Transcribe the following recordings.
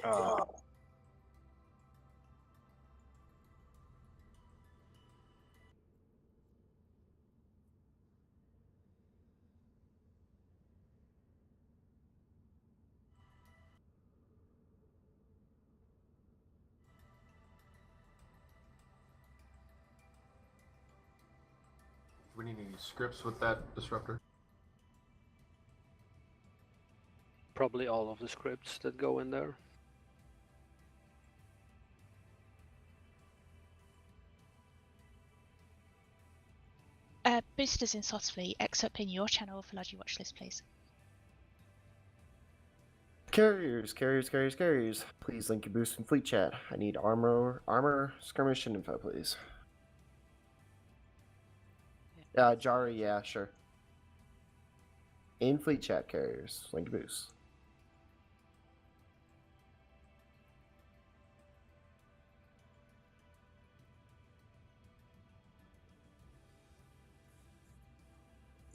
Do we need any scripts with that disruptor? Probably all of the scripts that go in there. Boosters in Sotfleet, excerpt in your channel for Logi watch list, please. Carriers. Please link your boost in fleet chat. I need armor, skirmish, and info, please. Jari, yeah, sure. In fleet chat, carriers. Link your boost.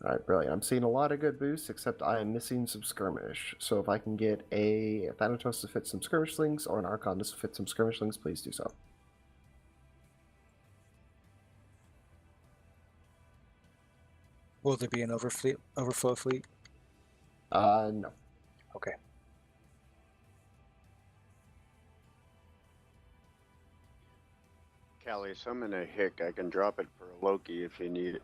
Alright, brilliant. I'm seeing a lot of good boosts, except I am missing some skirmish. So if I can get a Thanatos to fit some skirmish slings, or an Archon to fit some skirmish slings, please do so. Will there be an overflow fleet? No. Okay. Callie, summon a Hick. I can drop it for a Loki if you need it.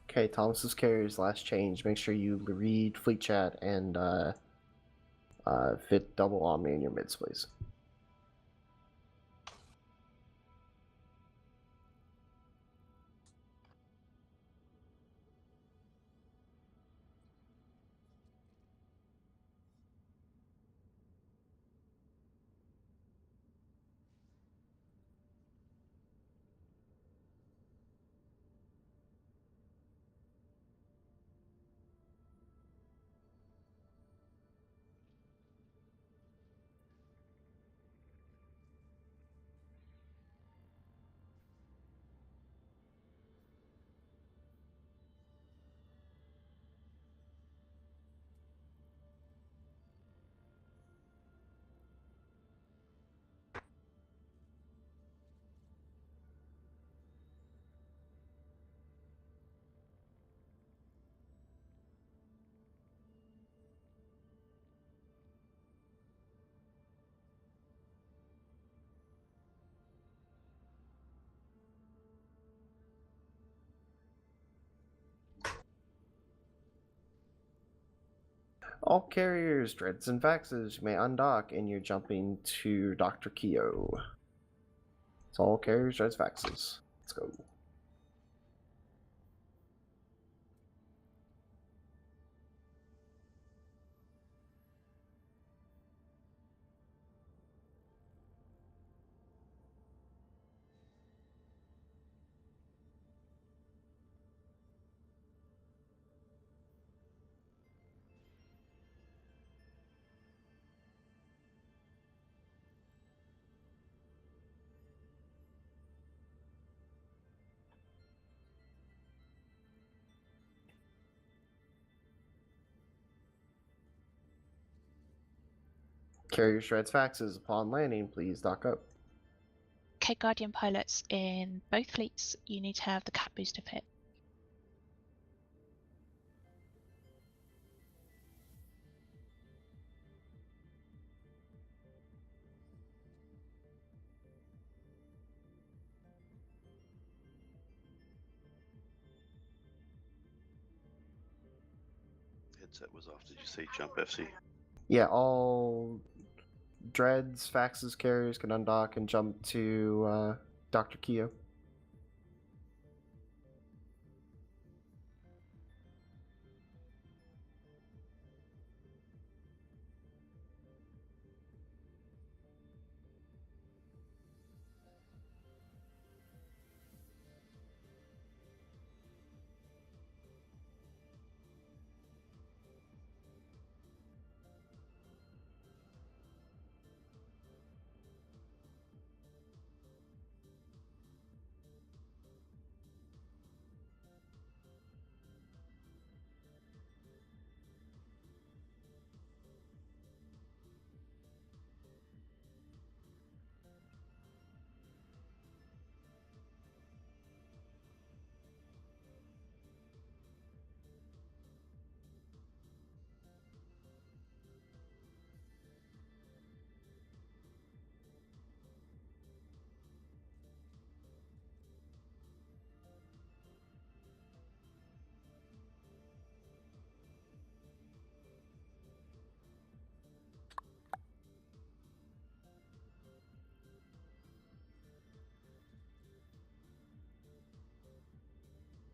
Okay, Thomas's carriers last change. Make sure you read fleet chat and fit double Omni in your mids, please. All carriers, dreads, and faxes, you may undock and you're jumping to Dr. Keo. It's all carriers, dreads, faxes. Let's go. Carrier shreds faxes. Upon landing, please dock up. Okay, Guardian pilots in both fleets, you need to have the cat booster fit. Headset was off. Did you say jump FC? Yeah, all dreads, faxes, carriers can undock and jump to Dr. Keo.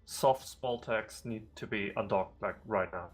Soft small text need to be undocked like right now.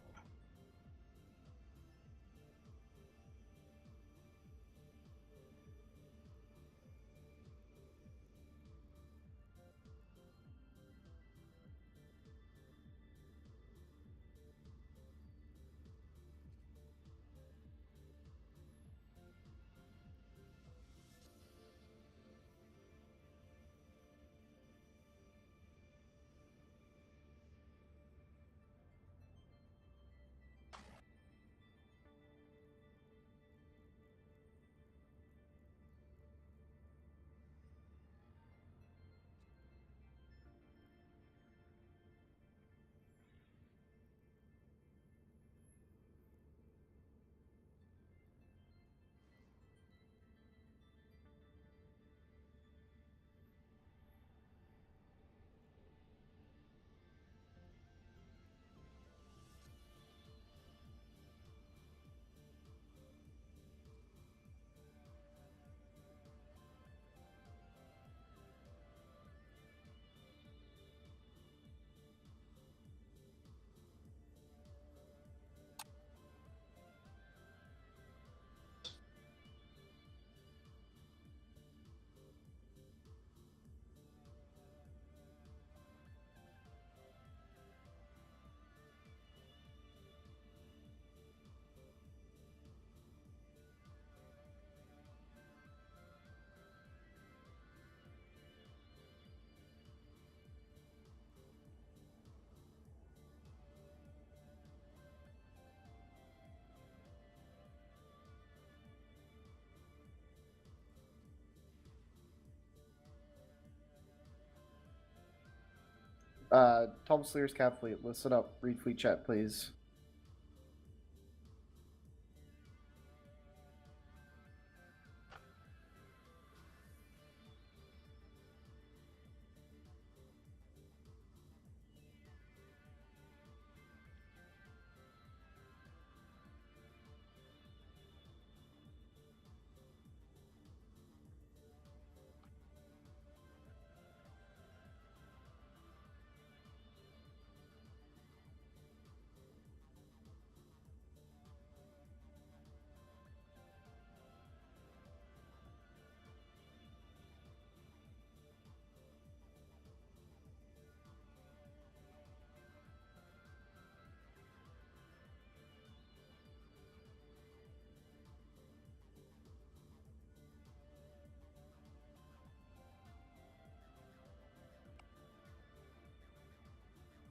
Thomas Lear's Cap Fleet, listen up. Read fleet chat, please.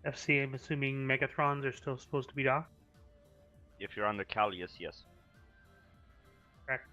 FC, I'm assuming Megatrons are still supposed to be docked? If you're on the Callius, yes. Correct.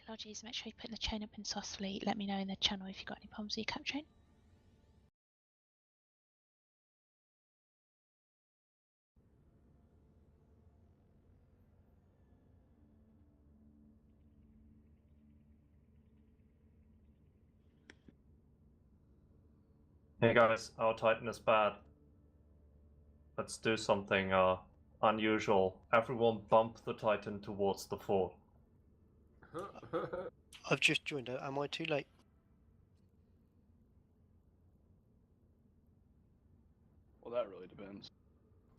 Apologies, make sure you put the chain up and softly. Let me know in the channel if you've got any problems with your cap chain. Hey guys, our Titan is bad. Let's do something unusual. Everyone bump the Titan towards the fort. I've just joined. Am I too late? Well, that really depends.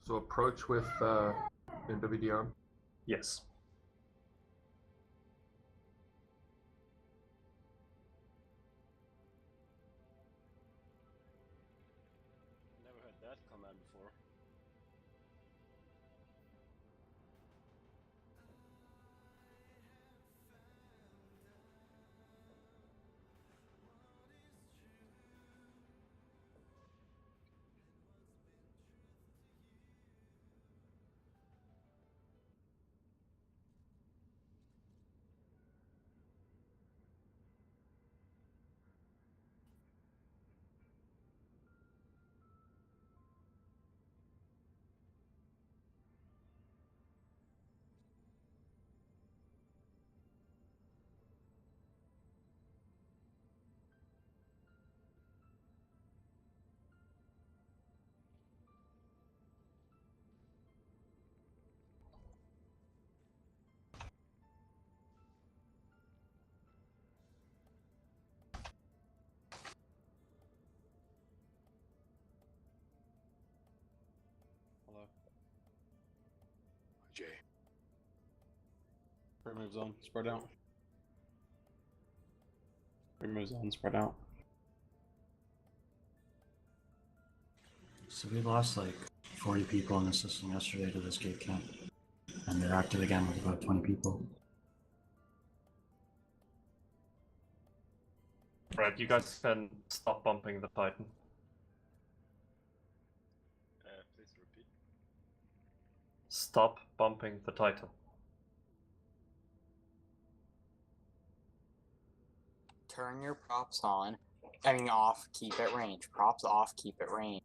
So approach with NVidia. Yes. Never heard that command before. Hello. Jay. Remove zone, spread out. Remove zone, spread out. So we lost like 40 people in the system yesterday to this gate camp. And they're active again with about 20 people. Right, you guys can stop bumping the Titan. Please repeat. Stop bumping the Titan. Turn your props on. I mean off, keep at range. Props off, keep at range.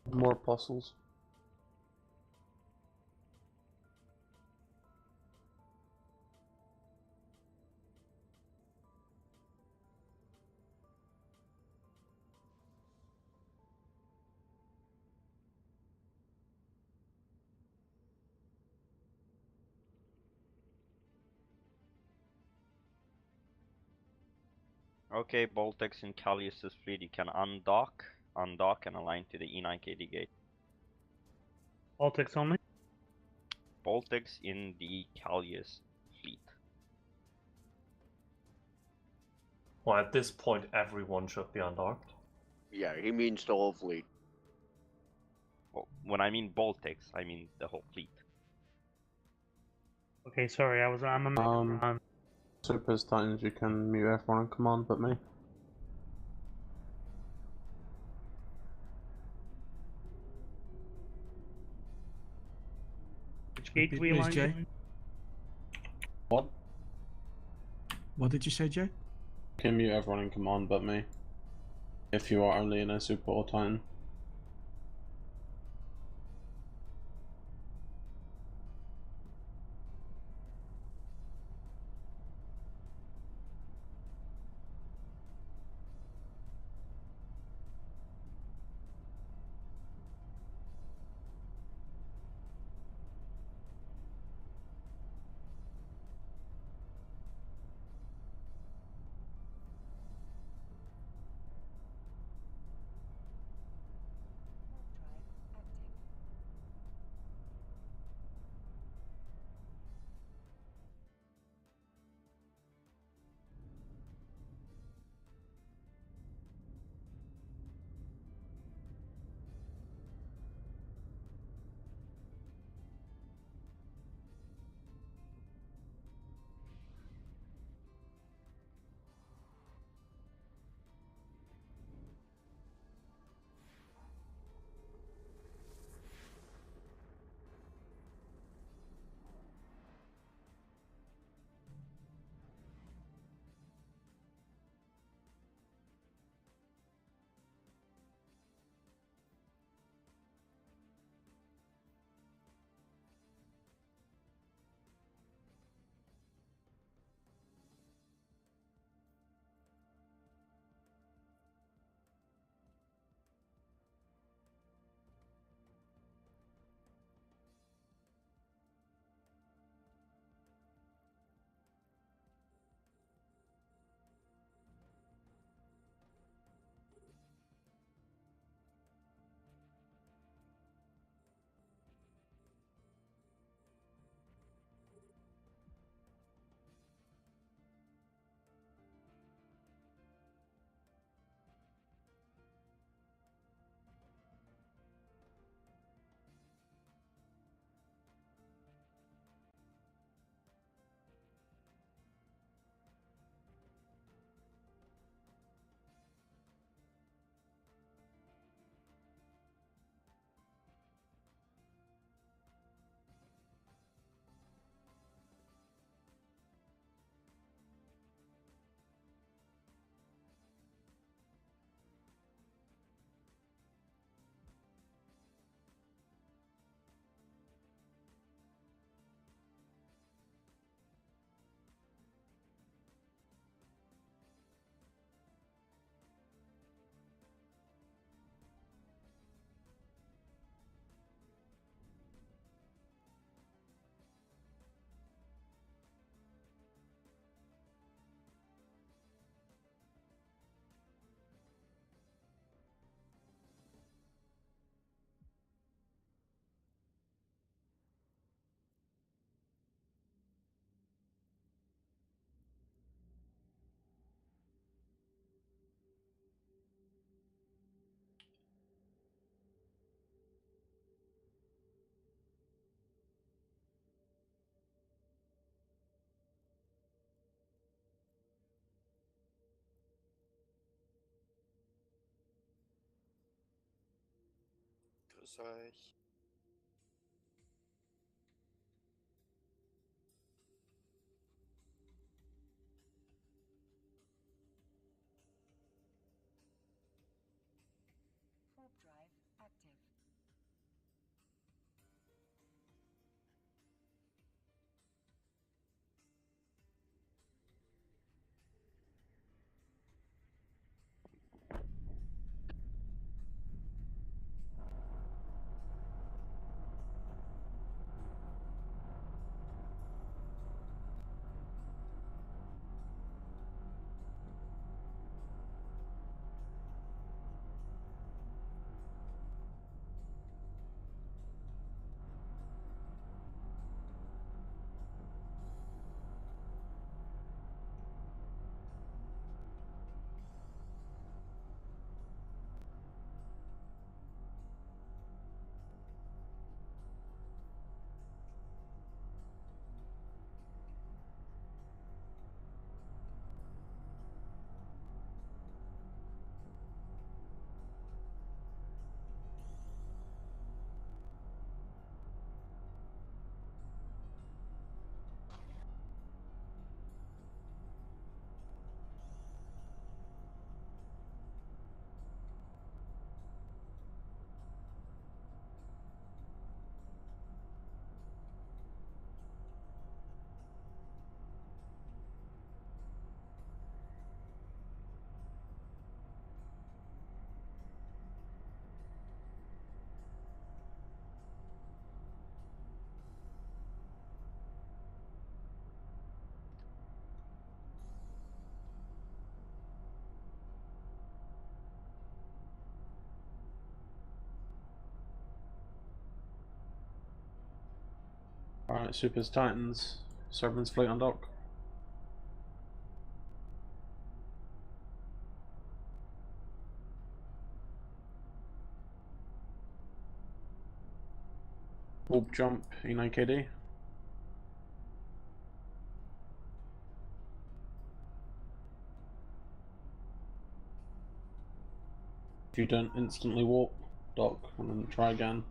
More puzzles. Okay, Boltex in Callius's fleet, you can undock, and align to the E9KD gate. Baltics only? Boltex in the Callius fleet. Well, at this point, everyone should be undocked. Yeah, he means the whole fleet. Well, when I mean Boltex, I mean the whole fleet. Okay, sorry, I'm a Megatron. Super Titans, you can mute everyone on command but me. Which gate do we align Jay? to? What? What did you say, Jay? You can mute everyone in command but me. If you are only in a Super or Titan. Grüß euch. Warp drive active. Alright, Supers, Titans, Sovereign's fleet on dock. Warp jump, E9KD. If you don't instantly warp, dock, and then try again.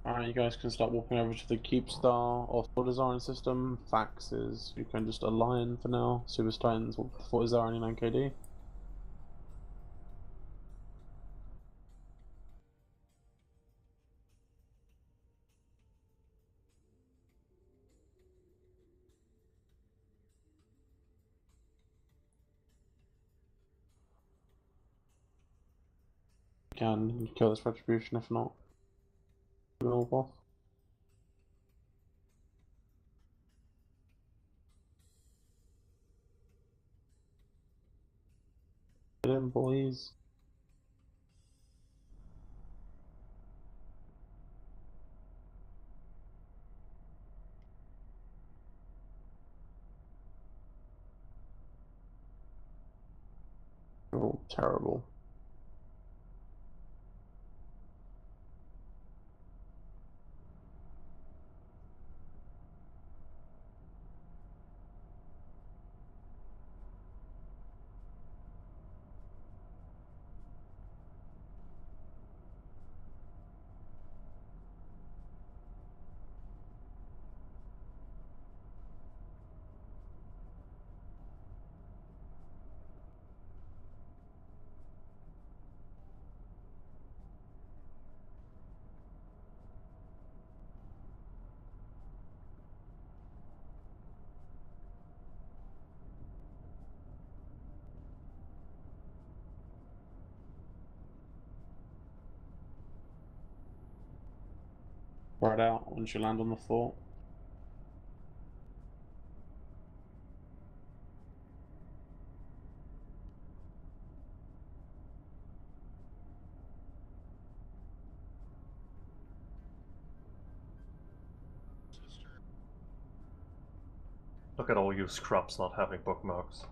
Alright, you guys can start walking over to the Kipstara or design system. Faxes, you can just align for now. Super Titans, what is there only 9KD? You can kill this retribution if not. Move off. Get in, boys. Oh, terrible. Spread out once you land on the fort. Look at all you scrubs not having bookmarks.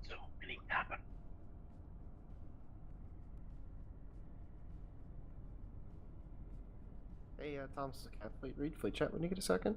So many happen. Hey, Thomas, is a cat fleet. Read fleet chat when you get a second.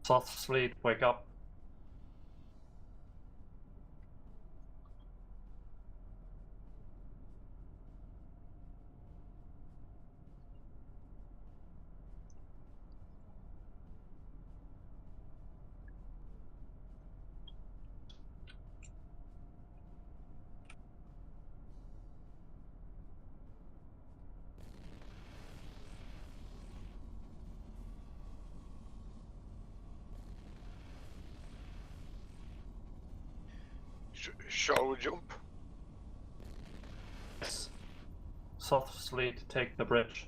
South Fleet, wake up. Shall we jump? Yes. South Fleet, take the bridge.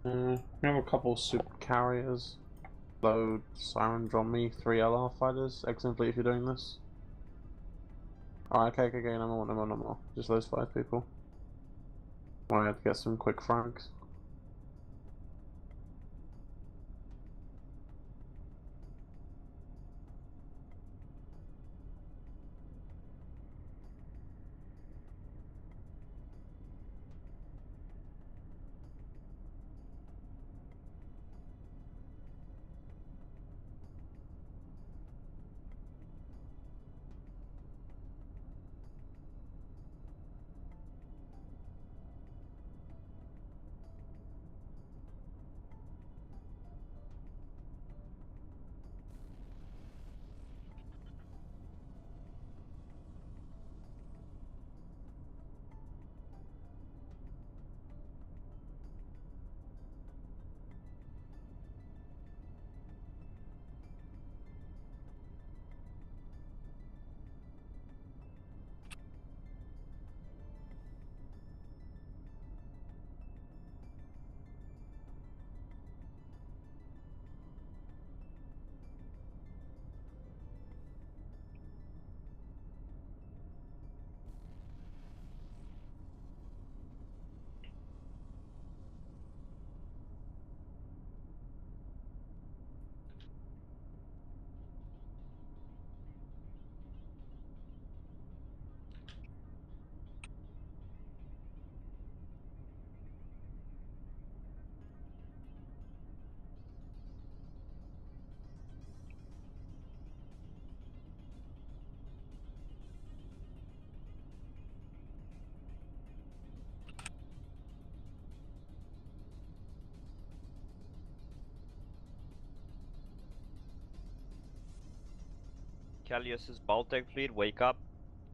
We have a couple super carriers. Load, Siren, John Me, 3 LR fighters. Excellent fleet if you're doing this. Alright, okay, no more. Just those 5 people. I have to get some quick frags. Callius's Baltic fleet, wake up.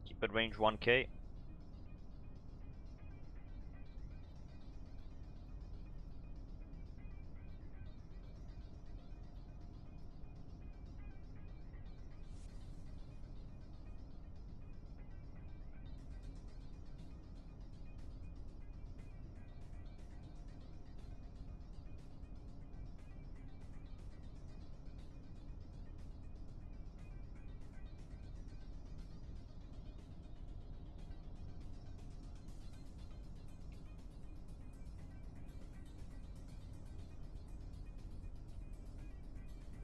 Keep it range 1k.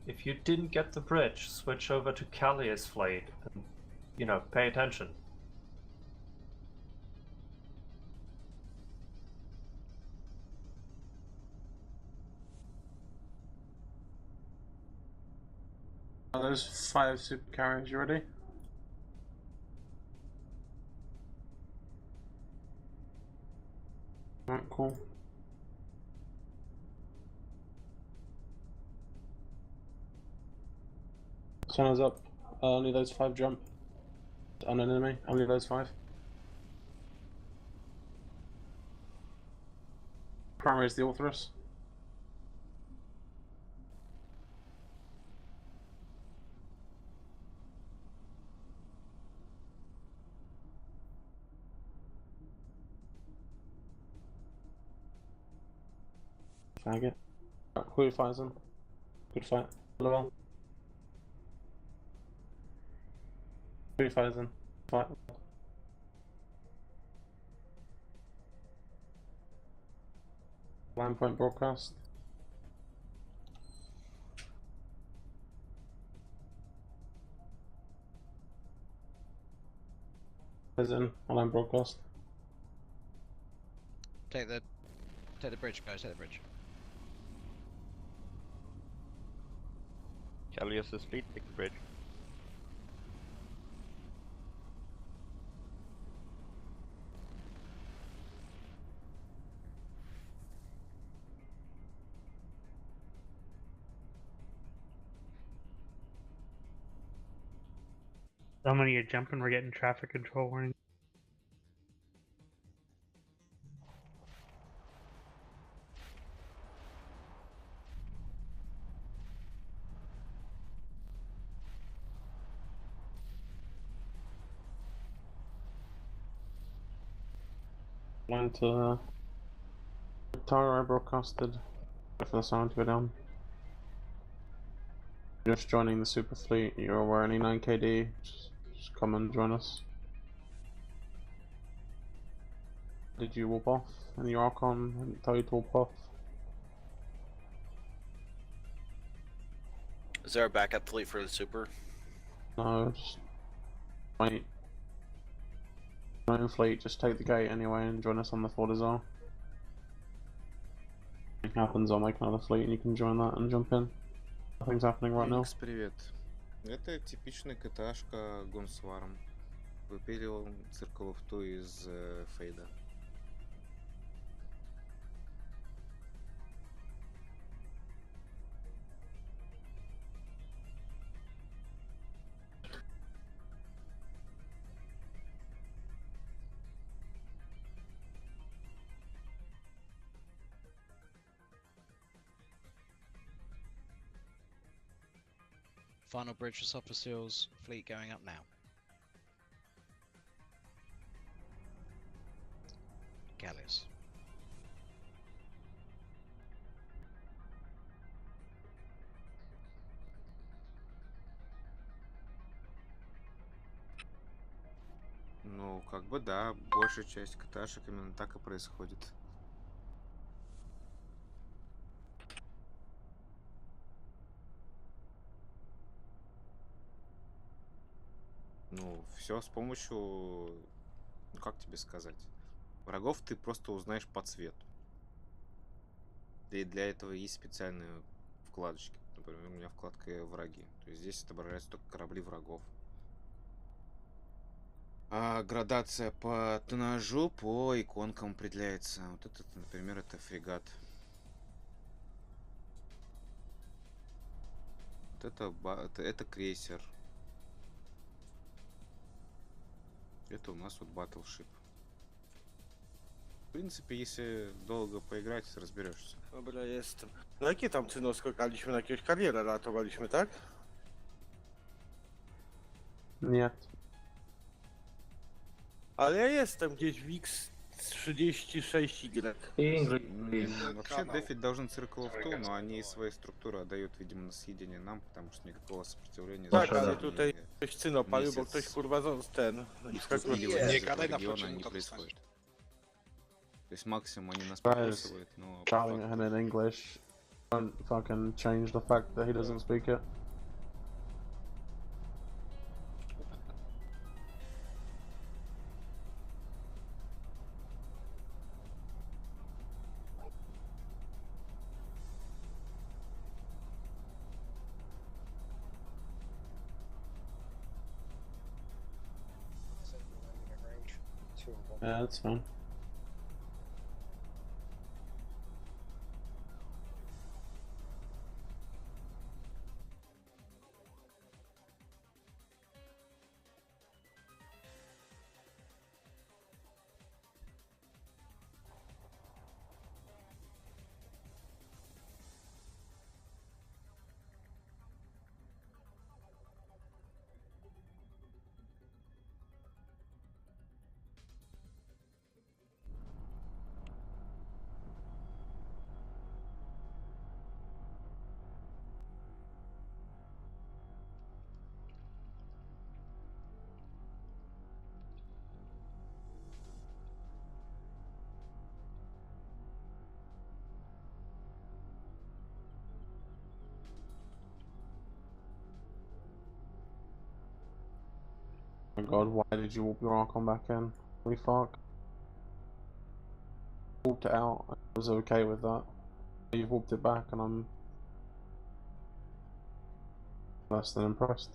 If you didn't get the bridge, switch over to Callius fleet and, you know, pay attention. There's 5 super carriers, you ready? Alright, cool. Sun is up. Only those 5 jump. On an enemy. Only those 5. Primary is the Orthrus. Faggot. Who fires them? Good fight. Well. Who fires them? Fight. Line point broadcast. Is in line broadcast. Take the bridge, guys. Take the bridge. Callius's fleet, take the bridge. So many are jumping, we're getting traffic control warning. Line to Tara, I broadcasted Wait for the sound to go down. Just joining the super fleet. You're aware any 9KD? Just come and join us. Did you warp off? Any Archon? Didn't tell you to warp off? Is there a backup fleet for the super? No, just wait. No fleet, just take the gate anyway and join us on the fort as well. If it happens, I'll make another fleet and you can join that and jump in. Nothing's happening right now. Привет. Это типичная КТАшка Гонсварм. Выпилил Циркл-оф-Ту из Фейда. Final bridge for Sopper Seals, fleet going up now. Galleys. Ну, как бы да, большая часть КТАшек именно так и происходит. Ну, все с помощью, ну, как тебе сказать, врагов ты просто узнаешь по цвету. И для этого есть специальные вкладочки. Например, у меня вкладка «Враги». То есть здесь отображаются только корабли врагов. А градация по тоннажу по иконкам определяется. Вот этот, например, это фрегат. Вот это крейсер. Это у нас вот Battleship. В принципе, если долго поиграть, разберешься. Dobra, jestem. Na jakie tam cyno skakaliśmy? Na jakiegoś kariera ratowaliśmy, tak? Nie. Ale ja jestem gdzieś w X36Y. Вообще, дефить должен Циркл-оф-Ту, но они свои структуры отдают, видимо, на съедение нам, потому что никакого сопротивления Tak, ale tutaj ktoś cyno palił, bo ktoś kurwa ten... Не происходит. То есть максимум они нас покусывают, но... Shouting at him in English. Don't fucking change the fact that he doesn't speak it. Yeah, that's fine. Oh my god, why did you warp your Archon back in? Holy fuck. Warped it out, I was okay with that. You've warped it back and I'm less than impressed.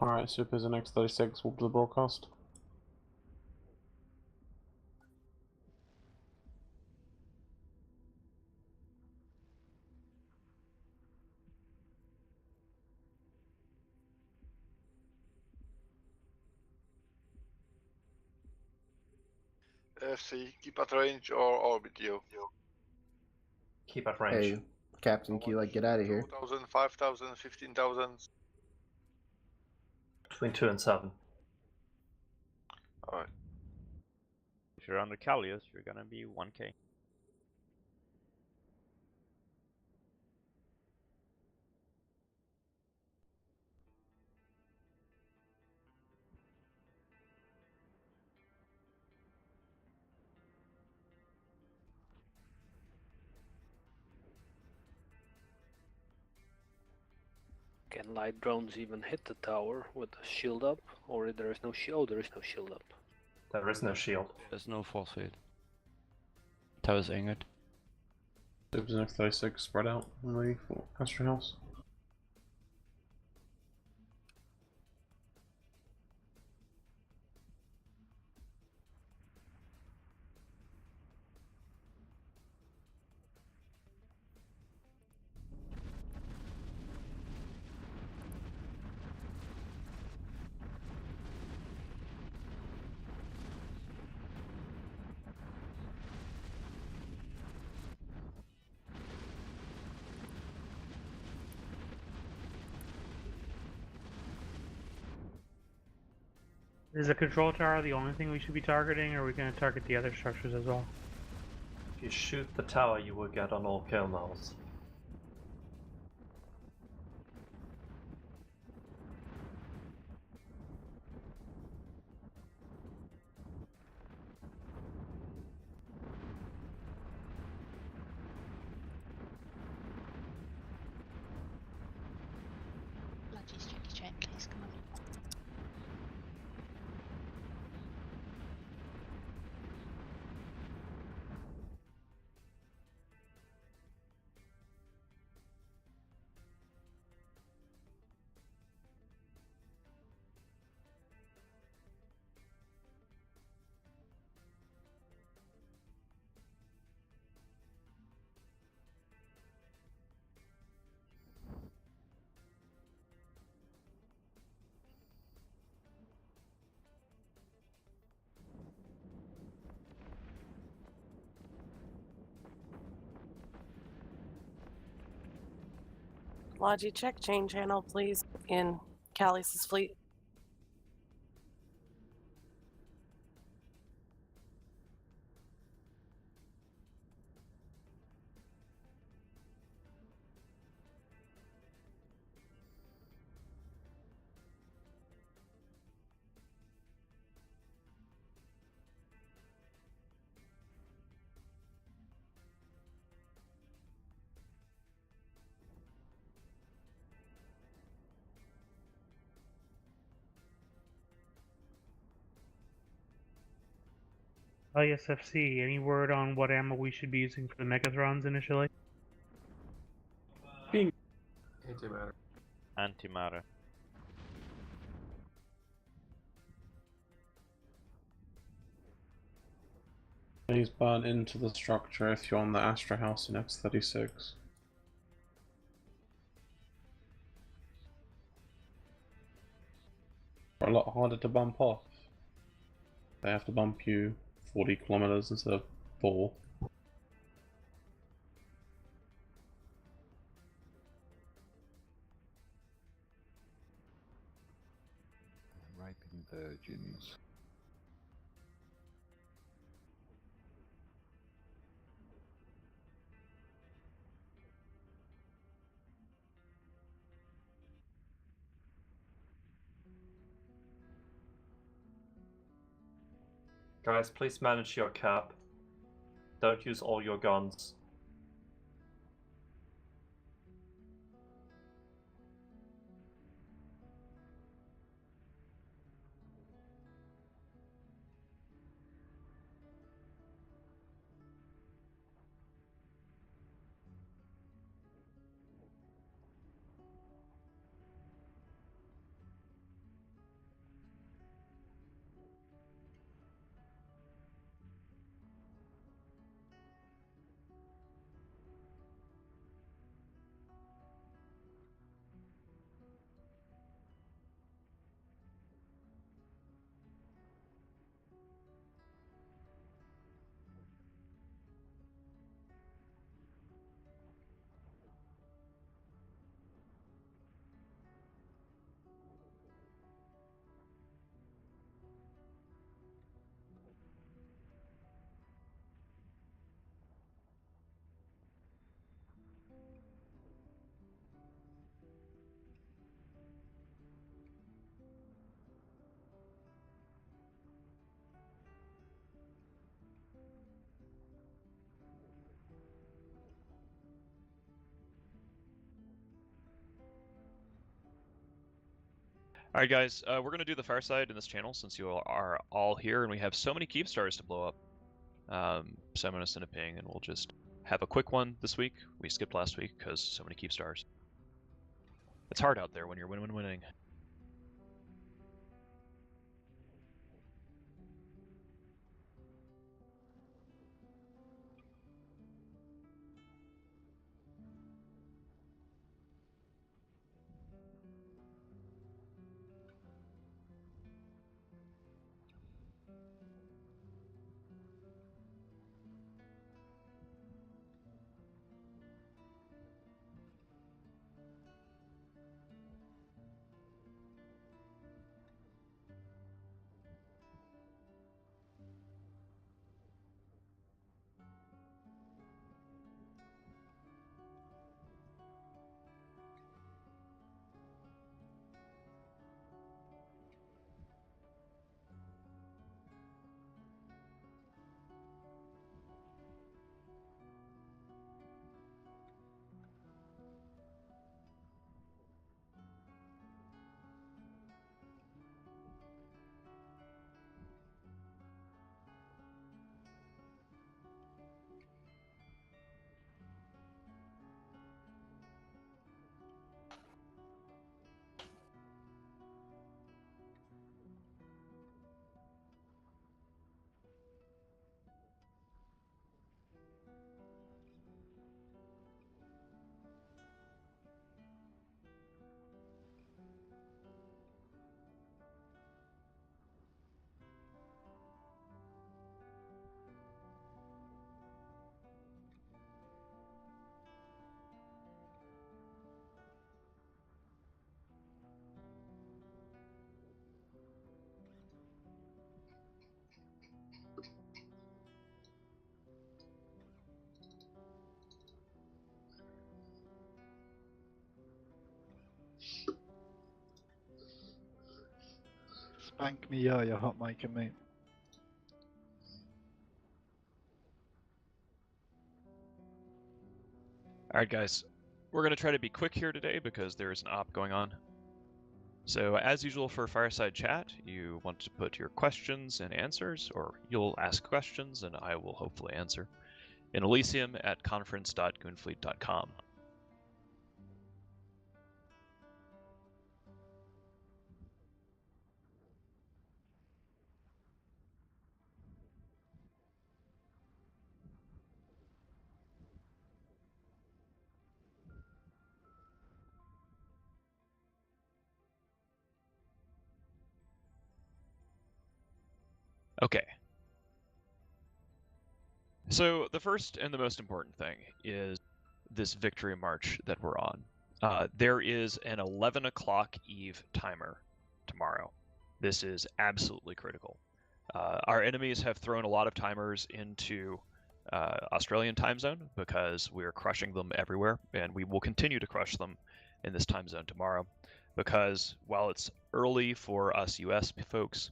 Alright, Supers and X36 will do the broadcast. FC, keep at range or orbit you. Keep at range. Hey, Captain, can you like get out of here? 2,000, 5,000, 15,000. Between 2 and 7. Alright. If you're under Callius, you're gonna be 1k. Can light drones even hit the tower with the shield up? Or there is no shield? There is no shield up. There is no shield. There's no force field. Tower's angered. Supers and X36 spread out on the Astra House. Is the control tower the only thing we should be targeting, or are we going to target the other structures as well? If you shoot the tower, you will get on all kill models. Lodges, check, please, come on. Logi, check chain channel, please, in Callius's fleet. ISFC, any word on what ammo we should be using for the Megathrons initially? Antimatter. Antimatter. Please burn into the structure if you're on the Astra House in X36. They're a lot harder to bump off. They have to bump you 40 kilometers instead of 4. Ripened virgins. Guys, please manage your cap. Don't use all your guns. Alright guys, we're going to do the fireside in this channel since you are all here and we have so many Kipstars to blow up. So I'm going to send a ping and we'll just have a quick one this week. We skipped last week because so many Kipstars. It's hard out there when you're winning. Spank me, yeah, you're hot micing me. Alright guys, we're going to try to be quick here today because there is an op going on. So as usual for Fireside Chat, you want to put your questions and answers, or you'll ask questions and I will hopefully answer, in Elysium at conference.goonfleet.com. Okay. So the first and the most important thing is this victory march that we're on. There is an 11 o'clock eve timer tomorrow. This is absolutely critical. Our enemies have thrown a lot of timers into Australian time zone because we're crushing them everywhere, and we will continue to crush them in this time zone tomorrow because while it's early for us US folks,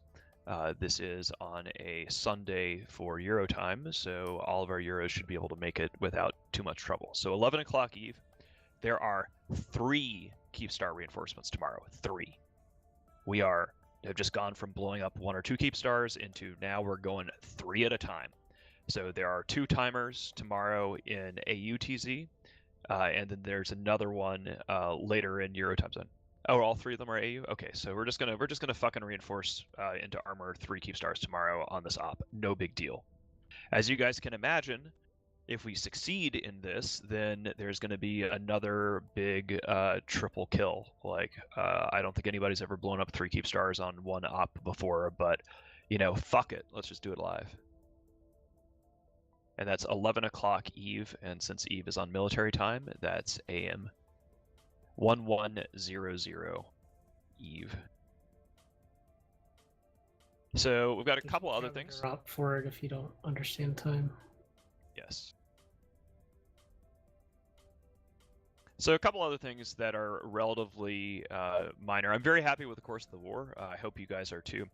this is on a Sunday for Euro time, so all of our Euros should be able to make it without too much trouble. So 11 o'clock eve, there are 3 Kipstar reinforcements tomorrow. 3. We have just gone from blowing up 1 or 2 Kipstars into now we're going 3 at a time. So there are 2 timers tomorrow in AUTZ, and then there's another one later in Euro time zone. Oh, all 3 of them are AU? Okay, so we're just gonna fucking reinforce into armor 3 Kipstars tomorrow on this op. No big deal. As you guys can imagine, if we succeed in this, then there's gonna be another big triple kill. Like, I don't think anybody's ever blown up 3 Kipstars on one op before, but you know, fuck it. Let's just do it live. And that's 11 o'clock eve, and since eve is on military time, that's AM. 1100 eve. So we've got a couple other things. Up for it if you don't understand time. Yes. So a couple other things that are relatively minor. I'm very happy with the course of the war. I hope you guys are too.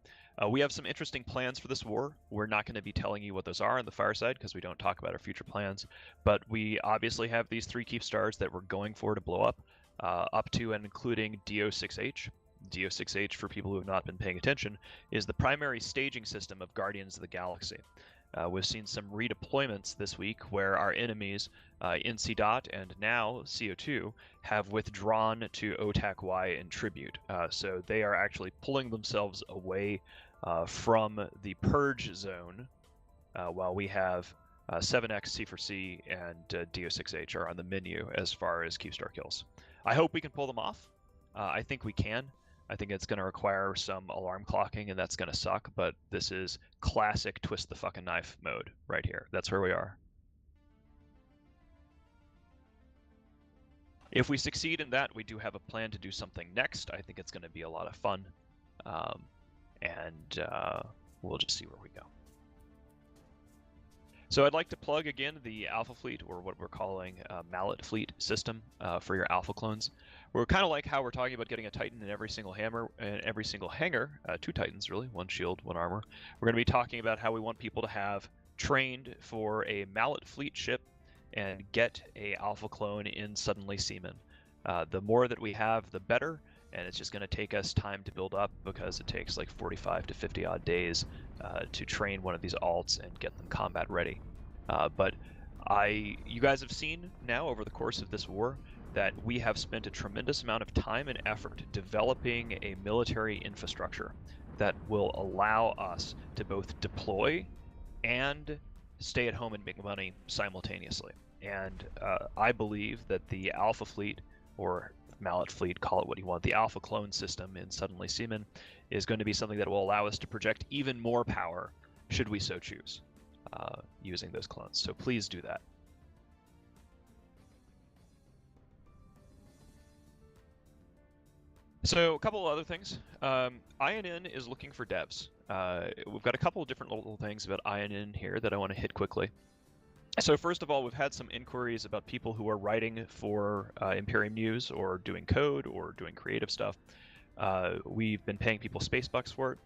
We have some interesting plans for this war. We're not going to be telling you what those are on the fireside because we don't talk about our future plans. But we obviously have these 3 Kipstars that we're going for to blow up to and including DO6H. DO6H, for people who have not been paying attention, is the primary staging system of Guardians of the Galaxy. We've seen some redeployments this week where our enemies, NC. And now CO2, have withdrawn to OTAC Y and Tribute. So they are actually pulling themselves away from the Purge zone, while we have 7X, C4C, and DO6H are on the menu as far as Kipstar kills. I hope we can pull them off. I think we can. I think it's going to require some alarm clocking, and that's going to suck, but this is classic twist the fucking knife mode right here. That's where we are. If we succeed in that, we do have a plan to do something next. I think it's going to be a lot of fun, and we'll just see where we go. So I'd like to plug again the Alpha Fleet, or what we're calling Mallet Fleet system for your Alpha clones. We're kind of like how we're talking about getting a Titan in every single hammer, and every single hangar, 2 Titans really, 1 shield, 1 armor. We're going to be talking about how we want people to have trained for a Mallet Fleet ship and get a Alpha clone in Suddenly Seaman. The more that we have, the better, and it's just going to take us time to build up because it takes like 45 to 50 odd days to train one of these alts and get them combat ready. But you guys have seen now over the course of this war that we have spent a tremendous amount of time and effort developing a military infrastructure that will allow us to both deploy and stay at home and make money simultaneously. And I believe that the Alpha Fleet, or Mallet Fleet, call it what you want, the Alpha clone system in Suddenly Seaman is going to be something that will allow us to project even more power, should we so choose, using those clones. So please do that. So a couple of other things. INN is looking for devs. We've got a couple of different little things about INN here that I want to hit quickly. So first of all, we've had some inquiries about people who are writing for Imperium News or doing code or doing creative stuff. We've been paying people space bucks for it,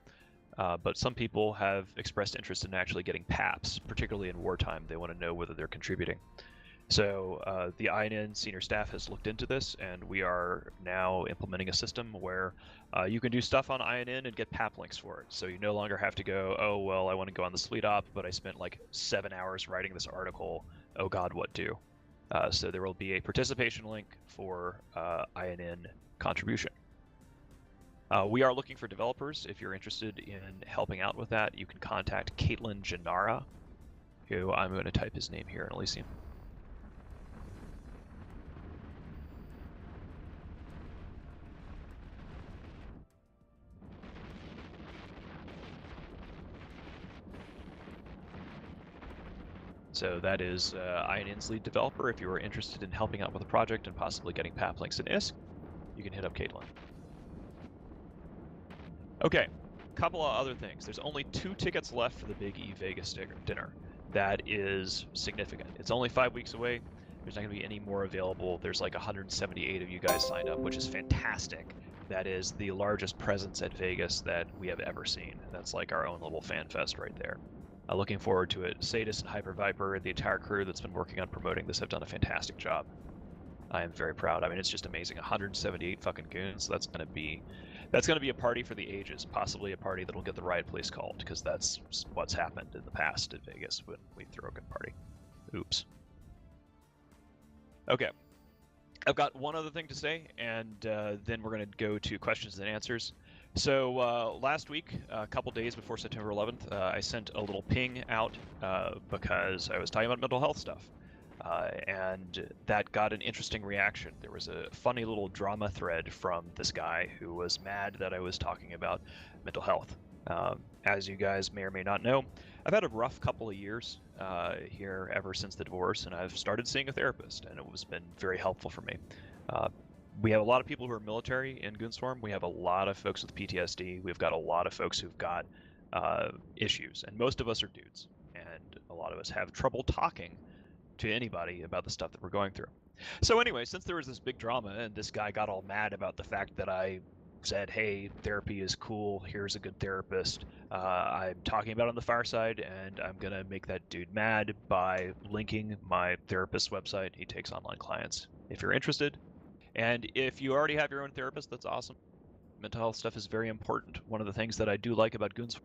but some people have expressed interest in actually getting PAPs, particularly in wartime. They want to know whether they're contributing. So the INN senior staff has looked into this, and we are now implementing a system where you can do stuff on INN and get PAP links for it. So you no longer have to go, oh, well, I want to go on this fleet op, but I spent like 7 hours writing this article. Oh, God, what do? So there will be a participation link for INN contribution. We are looking for developers. If you're interested in helping out with that, you can contact Caitlin Gennara, who I'm going to type his name here in Elysium. So that is INN's lead developer. If you are interested in helping out with the project and possibly getting PAP links in ISK, you can hit up Caitlin. Okay, couple of other things. There's only 2 tickets left for the Big E Vegas dinner. That is significant. It's only 5 weeks away. There's not going to be any more available. There's like 178 of you guys signed up, which is fantastic. That is the largest presence at Vegas that we have ever seen. That's like our own little fan fest right there. Looking forward to it. Sadis and Hyper Viper, the entire crew that's been working on promoting this, have done a fantastic job. I am very proud. I mean, it's just amazing. 178 fucking goons. That's gonna be a party for the ages. Possibly a party that'll get the riot police called, because that's what's happened in the past in Vegas when we throw a good party. Oops. Okay. I've got one other thing to say, and then we're gonna go to questions and answers. So last week, a couple days before September 11th, I sent a little ping out because I was talking about mental health stuff. And that got an interesting reaction. There was a funny little drama thread from this guy who was mad that I was talking about mental health. As you guys may or may not know, I've had a rough couple of years here ever since the divorce, and I've started seeing a therapist, and it has been very helpful for me. We have a lot of people who are military in Goonswarm. We have a lot of folks with PTSD. We've got a lot of folks who've got issues, and most of us are dudes, and a lot of us have trouble talking to anybody about the stuff that we're going through. So anyway, since there was this big drama and this guy got all mad about the fact that I said, hey, therapy is cool, here's a good therapist, I'm talking about it on the fireside, and I'm gonna make that dude mad by linking my therapist's website. He takes online clients if you're interested. And if you already have your own therapist, that's awesome. Mental health stuff is very important. One of the things that I do like about Goons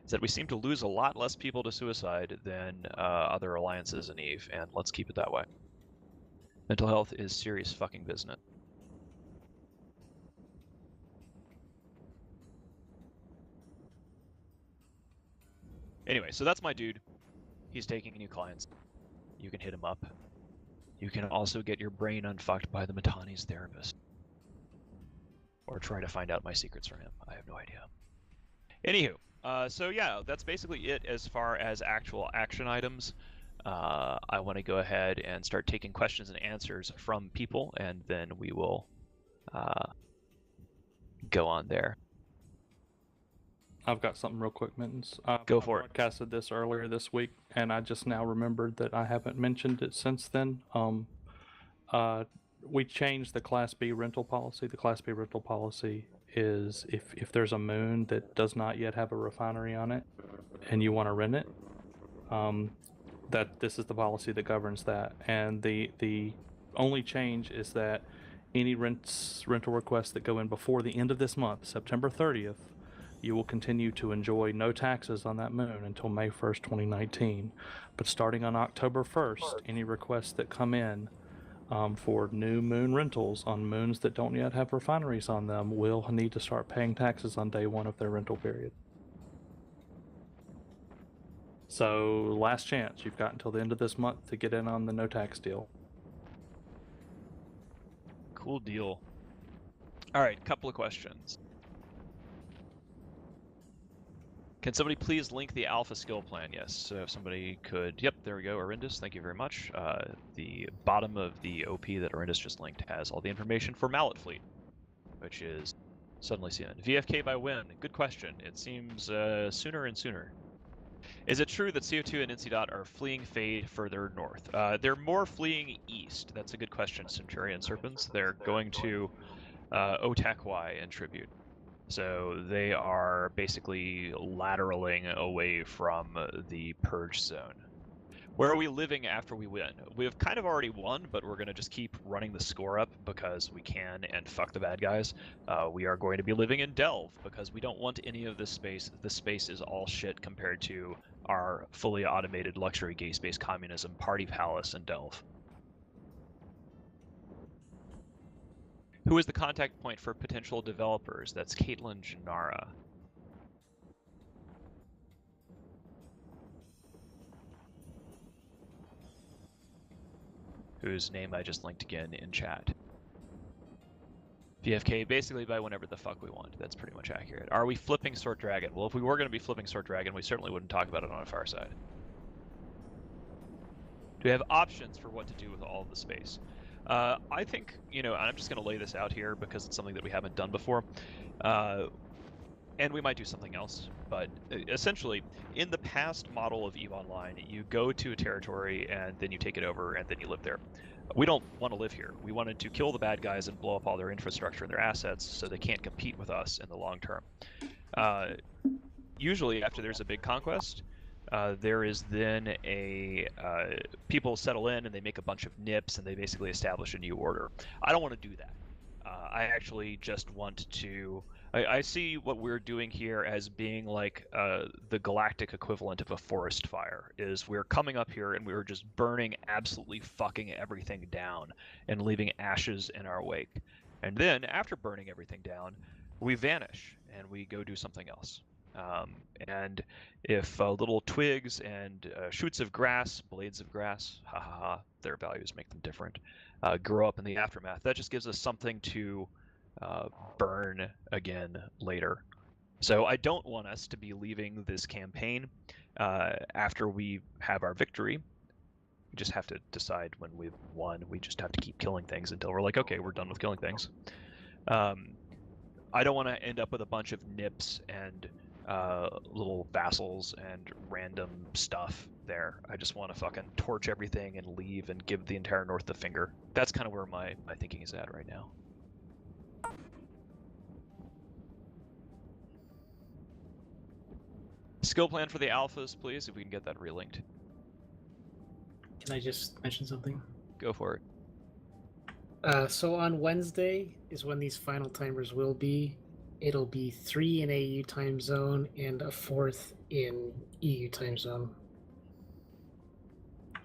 is that we seem to lose a lot less people to suicide than other alliances in EVE, and let's keep it that way. Mental health is serious fucking business. Anyway, so that's my dude. He's taking new clients. You can hit him up. You can also get your brain unfucked by the Matani's therapist. Or try to find out my secrets from him. I have no idea. Anywho, so yeah, that's basically it as far as actual action items. I want to go ahead and start taking questions and answers from people, and then we will go on there. I've got something real quick, Mittens. Go for it. I broadcasted this earlier this week, and I just now remembered that I haven't mentioned it since then. We changed the Class B rental policy. The Class B rental policy is if there's a moon that does not yet have a refinery on it, and you want to rent it, that this is the policy that governs that. And the only change is that any rental requests that go in before the end of this month, September 30th, you will continue to enjoy no taxes on that moon until May 1st, 2019. But starting on October 1st, any requests that come in for new moon rentals on moons that don't yet have refineries on them will need to start paying taxes on day one of their rental period. So last chance, you've got until the end of this month to get in on the no tax deal. Cool deal. All right, couple of questions. Can somebody please link the alpha skill plan? Yes, so if somebody could, yep, there we go, Arindus, thank you very much. The bottom of the OP that Arindus just linked has all the information for Mallet Fleet, which is suddenly seen. VFK by when? Good question. It seems sooner and sooner. Is it true that CO2 and NC. Are fleeing Fade further north? They're more fleeing east. That's a good question, Centurion Serpents. They're going to Otakwai and Tribute. So they are basically lateraling away from the Purge zone. Where are we living after we win? We've kind of already won, but we're going to just keep running the score up because we can and fuck the bad guys. We are going to be living in Delve because we don't want any of this space. This space is all shit compared to our fully automated luxury gay space communism party palace in Delve. Who is the contact point for potential developers? That's Caitlin Gennara. Whose name I just linked again in chat. VFK basically by whenever the fuck we want. That's pretty much accurate. Are we flipping Sword Dragon? Well, if we were going to be flipping Sword Dragon, we certainly wouldn't talk about it on a far side. Do we have options for what to do with all of the space? I think, you know, I'm just going to lay this out here because it's something that we haven't done before. And we might do something else, but essentially, in the past model of EVE Online, you go to a territory and then you take it over and then you live there. We don't want to live here. We wanted to kill the bad guys and blow up all their infrastructure and their assets so they can't compete with us in the long term. Usually, after there's a big conquest, there is then a people settle in and they make a bunch of nips and they basically establish a new order. I don't want to do that. I actually just want to. I see what we're doing here as being like the galactic equivalent of a forest fire. Is we're coming up here and we're just burning absolutely fucking everything down and leaving ashes in our wake. And then after burning everything down, we vanish and we go do something else. And if little twigs and shoots of grass, blades of grass, their values make them different, grow up in the aftermath, that just gives us something to burn again later. So I don't want us to be leaving this campaign after we have our victory. We just have to decide when we've won. We just have to keep killing things until we're like, okay, we're done with killing things. I don't want to end up with a bunch of nips and little vassals and random stuff there. I just want to fucking torch everything and leave and give the entire North the finger. That's kind of where my thinking is at right now. Skill plan for the alphas, please, if we can get that relinked. Can I just mention something? Go for it. So on Wednesday is when these final timers will be it'll be 3 in AU time zone and a 4th in EU time zone.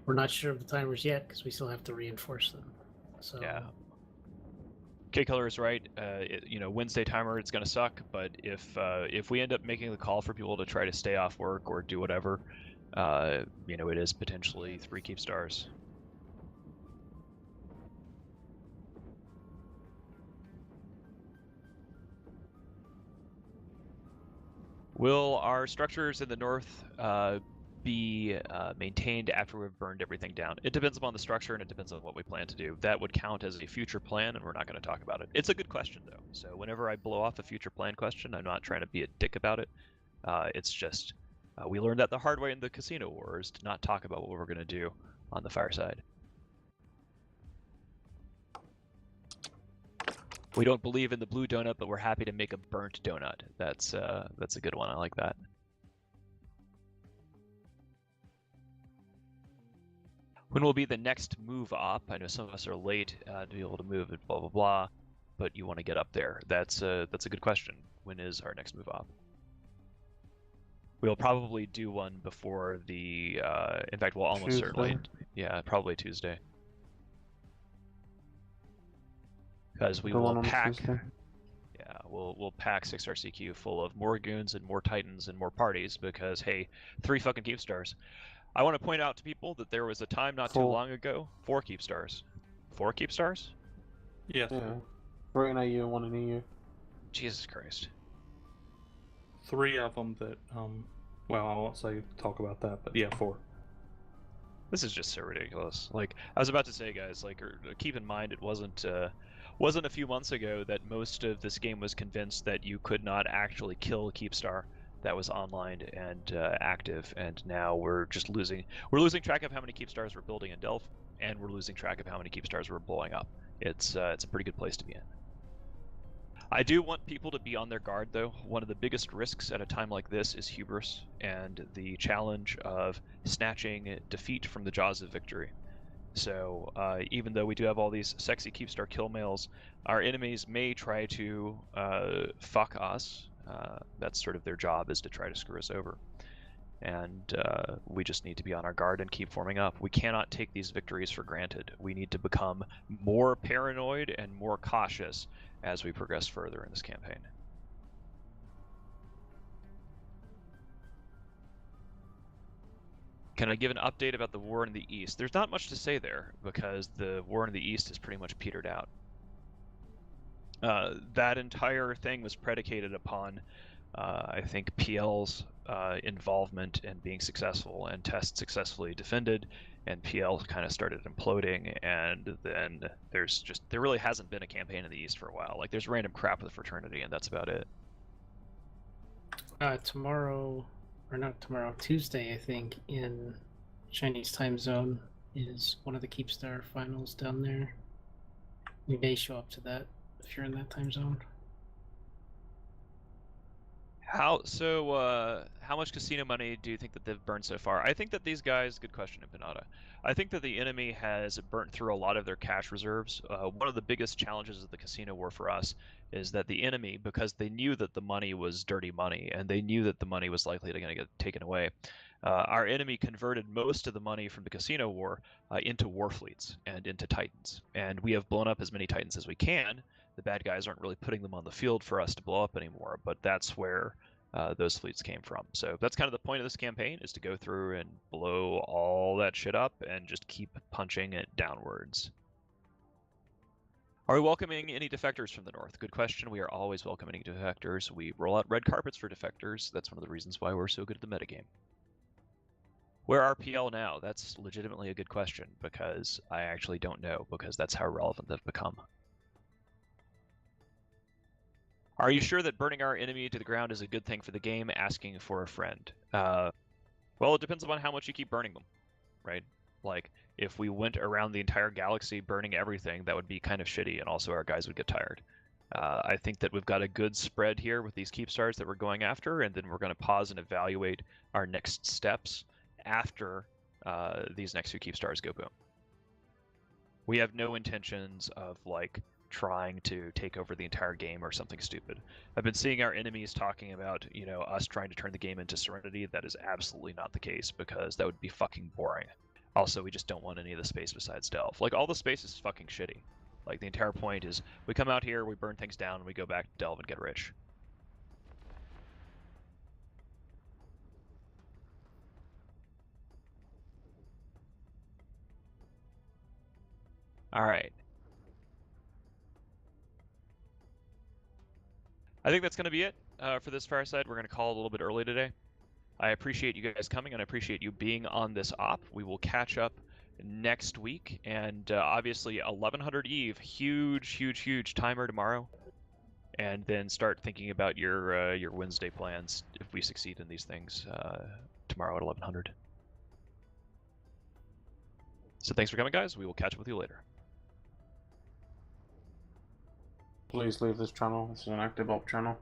We're not sure of the timers yet because we still have to reinforce them. So yeah. K-Color is right. You know, Wednesday timer, it's gonna suck. But if we end up making the call for people to try to stay off work or do whatever, you know, it is potentially 3 Kipstars. Will our structures in the north be maintained after we've burned everything down? It depends upon the structure and it depends on what we plan to do. That would count as a future plan, and we're not going to talk about it. It's a good question, though. So whenever I blow off a future plan question, I'm not trying to be a dick about it. It's just we learned that the hard way in the casino wars to not talk about what we're going to do on the fireside. We don't believe in the blue donut, but we're happy to make a burnt donut. That's a good one. I like that. When will be the next move up? I know some of us are late to be able to move it, blah blah blah, but you want to get up there. That's a good question. When is our next move up? We'll probably do one before the. In fact, we'll almost certainly. Yeah, probably Tuesday. Because we will pack. Yeah, we'll pack 6-star CQ full of more goons and more titans and more parties because hey, 3 fucking Kipstars. I want to point out to people that there was a time not too long ago, 4 Kipstars. 4 Kipstars? Yes. Yeah. 3 in AU and 1 in EU. Jesus Christ. 3 of them that, well, I won't say talk about that, but yeah, 4. This is just so ridiculous. Like, I was about to say, guys, like, keep in mind it wasn't a few months ago that most of this game was convinced that you could not actually kill a Kipstar that was online and active, and now we're just losing track of how many Kipstars we're building in Delph, and we're losing track of how many Kipstars we're blowing up. It's a pretty good place to be in. I do want people to be on their guard, though. One of the biggest risks at a time like this is hubris and the challenge of snatching defeat from the jaws of victory. So even though we do have all these sexy Kipstar kill mails, our enemies may try to fuck us. That's sort of their job, is to try to screw us over. And we just need to be on our guard and keep forming up. We cannot take these victories for granted. We need to become more paranoid and more cautious as we progress further in this campaign. Can I give an update about the war in the East? There's not much to say there, because the war in the East is pretty much petered out. That entire thing was predicated upon, I think, PL's involvement in being successful, and Test successfully defended, and PL kind of started imploding, and then there really hasn't been a campaign in the East for a while. Like, there's random crap with Fraternity, and that's about it. Tuesday, I think, in Chinese time zone is one of the Kipstar finals down there. We may show up to that if you're in that time zone. How much casino money do you think that they've burned so far? I think that these guys, good question, Empanada. I think that the enemy has burnt through a lot of their cash reserves. One of the biggest challenges of the casino war for us is that the enemy, because they knew that the money was dirty money, and they knew that the money was likely going to get taken away, our enemy converted most of the money from the casino war into war fleets and into titans. And we have blown up as many titans as we can. The bad guys aren't really putting them on the field for us to blow up anymore, but that's where those fleets came from. So that's kind of the point of this campaign, is to go through and blow all that shit up and just keep punching it downwards. Are we welcoming any defectors from the north? Good question. We are always welcoming defectors. We roll out red carpets for defectors. That's one of the reasons why we're so good at the metagame. Where are PL now? That's legitimately a good question, because I actually don't know, because that's how relevant they've become. Are you sure that burning our enemy to the ground is a good thing for the game? Asking for a friend. Well, it depends upon how much you keep burning them, right? Like, if we went around the entire galaxy burning everything, that would be kind of shitty, and also our guys would get tired. I think that we've got a good spread here with these Kipstars that we're going after, and then we're going to pause and evaluate our next steps after these next few Kipstars go boom. We have no intentions of, like, trying to take over the entire game or something stupid. I've been seeing our enemies talking about, you know, us trying to turn the game into Serenity. That is absolutely not the case, because that would be fucking boring. Also, we just don't want any of the space besides Delve. Like, all the space is fucking shitty. Like, the entire point is we come out here, we burn things down, and we go back to Delve and get rich. Alright. I think that's going to be it for this fireside. We're going to call it a little bit early today. I appreciate you guys coming, and I appreciate you being on this op. We will catch up next week, and obviously 1100 Eve, huge timer tomorrow, and then start thinking about your Wednesday plans if we succeed in these things tomorrow at 1100. So thanks for coming, guys. We will catch up with you later. Please leave this channel. This is an active op channel.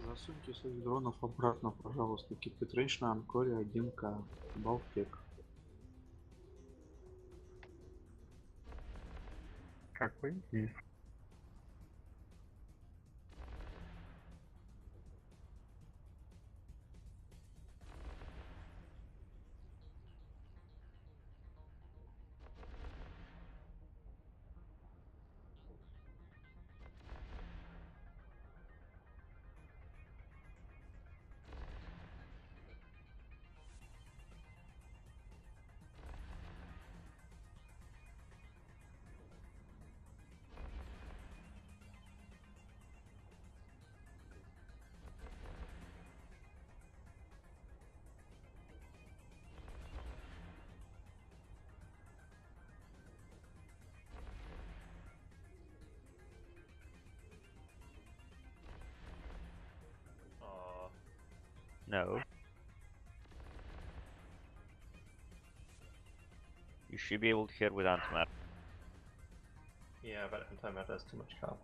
Засуньте своих дронов обратно, пожалуйста. Кипитрейш на Анкоре 1К. Балфек. Какой? No. You should be able to hit with antimatter. Yeah, but antimatter has too much cap.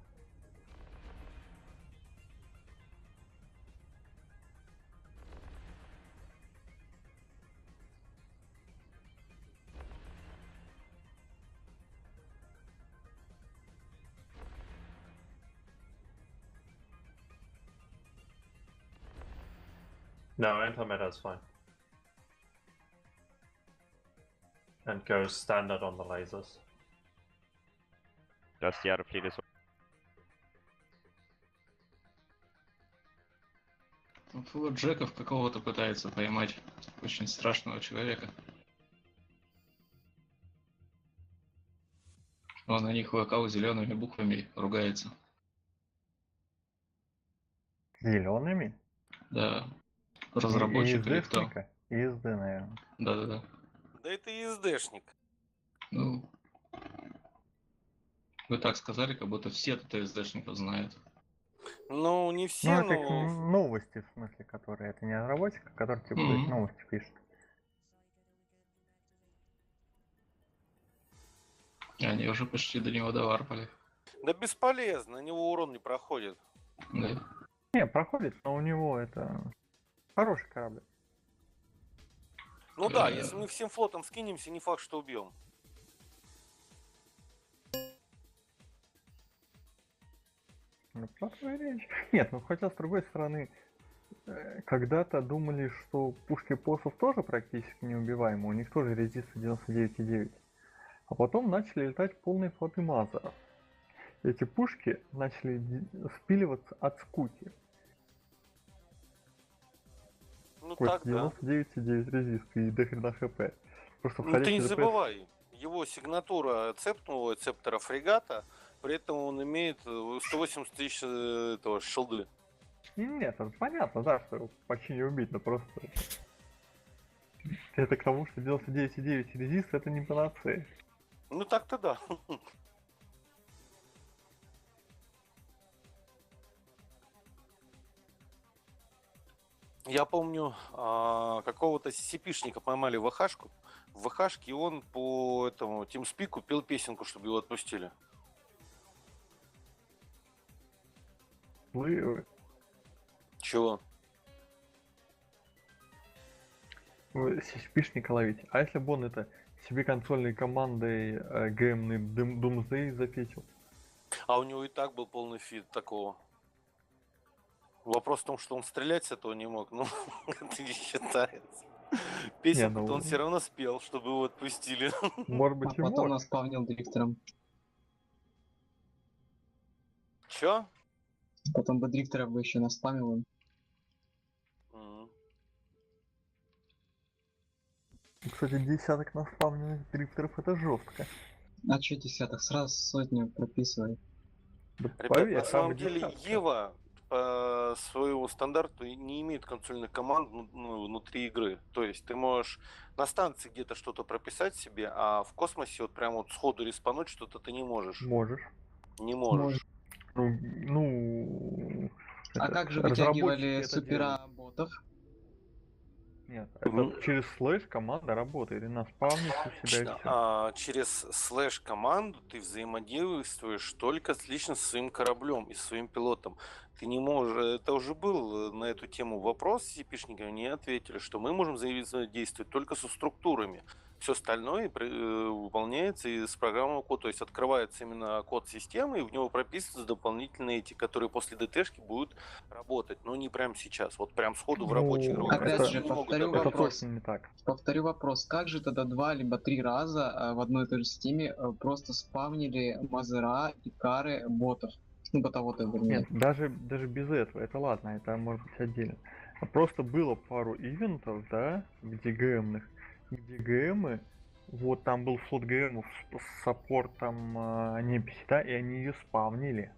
No, antimatter is fine. And goes standard on the lasers. That's the other fleet as well. Вот Джеков какого-то пытается поймать, очень страшного человека. Он на них ВК зелеными буквами ругается. Зелеными? Да. Разработчик или кто? ИСД, наверное. Да-да-да. Да это ИСДшник. Ну, вы так сказали, как будто все ТСДшников знают. Ну, не все, Ну, это новости, в смысле, которые... Это не разработчик, а который типа новости пишет. Они уже почти до него доварпали. Да бесполезно, на него урон не проходит. Да. Не, проходит, но у него это... Хороший корабль. Ну да, если мы всем флотом скинемся, не факт, что убьем. Ну, плохая речь. Нет, ну хотя с другой стороны, когда-то думали, что пушки поссов тоже практически неубиваемы, у них тоже резисты 99,9. А потом начали летать полные флоты мазеров. Эти пушки начали спиливаться от скуки. Ну так, да. 99,9 резист и до хрена хп. Просто ну ты не забывай, его сигнатура цепного цептора фрегата, при этом он имеет 180 тысяч этого шилды. Нет, это понятно, да, что его почти не убить, но просто... Это к тому, что 99,9 резист это не панацея. Ну так-то да. Я помню, какого-то CP-шника поймали в ВХ-шку. В ВХ-шке он по этому TeamSpeak пел песенку, чтобы его отпустили. Вы... Чего? Вы CP-шника ловите. А если бы он это себе консольной командой ГМный Doomsday запетил? А у него и так был полный фид такого. Вопрос в том, что он стрелять с этого не мог, ну, это не считается. Песенку-то он все равно спел, чтобы его отпустили. Может быть, а потом нас спавнил дрифтером. Чё? Потом бы дрифтера бы еще наспамил им. Кстати, десяток наспавненных дрифтеров это жестко. А чё десяток? Сразу сотню прописывай. Да, ребят, поверь, на самом деле десятка. Ева по своему стандарту не имеет консольных команд внутри игры. То есть ты можешь на станции где-то что-то прописать себе, а в космосе вот прям вот сходу респануть что-то ты не можешь. Можешь. Не можешь. Ну а как же вытягивали супера ботов? Нет, это через слэш команда работает, и на спавне у себя все. Через слэш команду ты взаимодействуешь только лично со своим кораблем и своим пилотом. Ты не можешь, это уже был на эту тему вопрос с CP-шниками, не ответили, что мы можем взаимодействовать только со структурами. Все остальное выполняется из программного кода, то есть открывается именно код системы, и в него прописываются дополнительные эти, которые после ДТшки будут работать, но не прямо сейчас, вот прям сходу в рабочий игровой процесс не могут добавить. Повторю вопрос, как же тогда 2 либо 3 раза в одной и той же системе просто спавнили мазера и кары ботов? Ну, ботоводы, вернее. Нет, даже без этого, это ладно, это может быть отдельно. А просто было пару ивентов, да, где ГМных, где ГМы, вот там был флот ГМов с саппортом неписи, да, и они ее спавнили.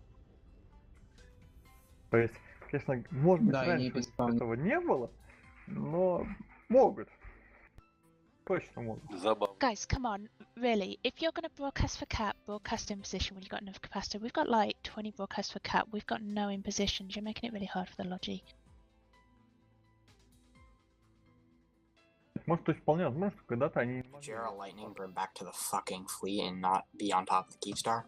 То есть, конечно, может быть, раньше этого не было, но могут. Точно могут. Забавно. Guys, come on, really, if you're going to broadcast for cat, broadcast in position when you've got enough capacity. We've got like 20 broadcasts for cat, we've got no in positions, you're making it really hard for the logic. Может, то есть вполне возможно, что когда-то они General Lightning bring back to the fucking fleet and not be on top of the Kipstar?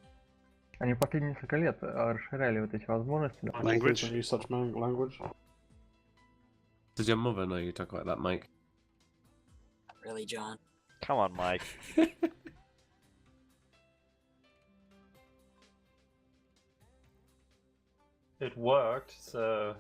Они последние несколько лет расширяли вот эти возможности. Language? Use such language? Does your mother know you talk like that, Mike? Really, John? Come on, Mike. It worked, so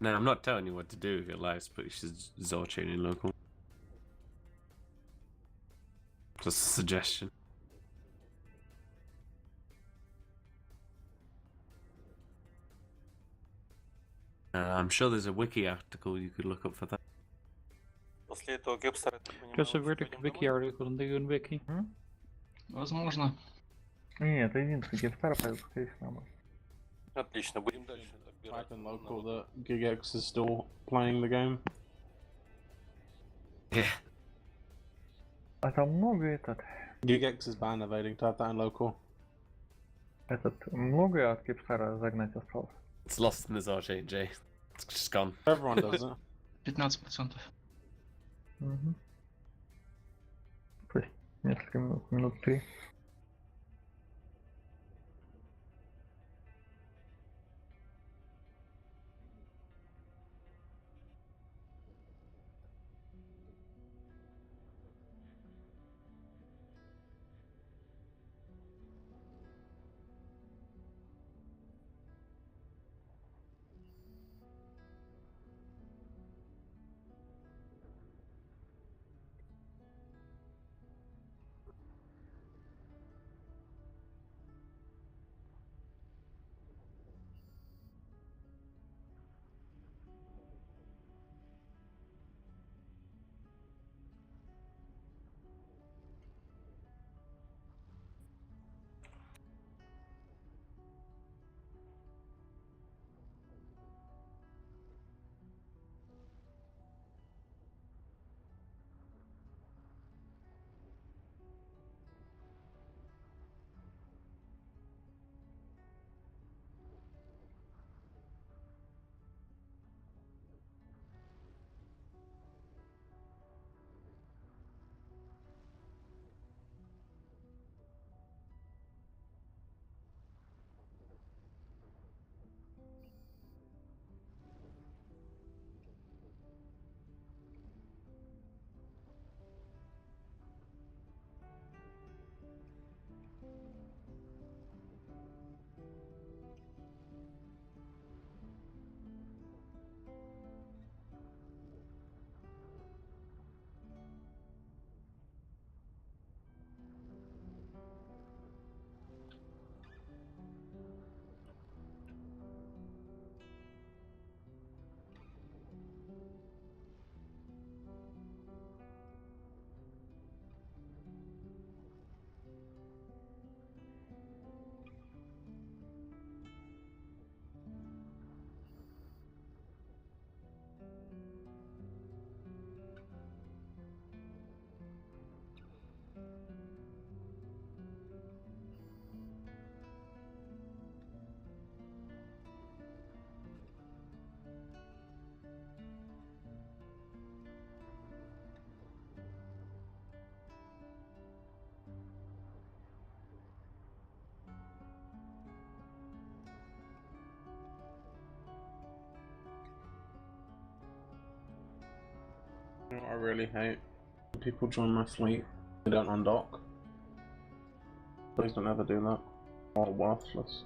No, I'm not telling you what to do with your lives, but you should Zorchain in local. Just a suggestion. I'm sure there's a wiki article you could look up for that. После этого Кипстара, ты Just a понимаешь, wiki article in the Gunwiki. Возможно. Нет, единственный Кипстара, скорее всего. Отлично, будем дальше Type in local that GigX is still playing the game. Yeah. А там много этот... GigX is ban evading, type that in local. Этот, много от Кипстара загнать осталось? It's lost in the Zorchain, Jay. It's just gone. Everyone does it. 15%. Угу. То есть несколько минут, минут 3. You know what I really hate? When people join my fleet, they don't undock. Please don't ever do that. All worthless.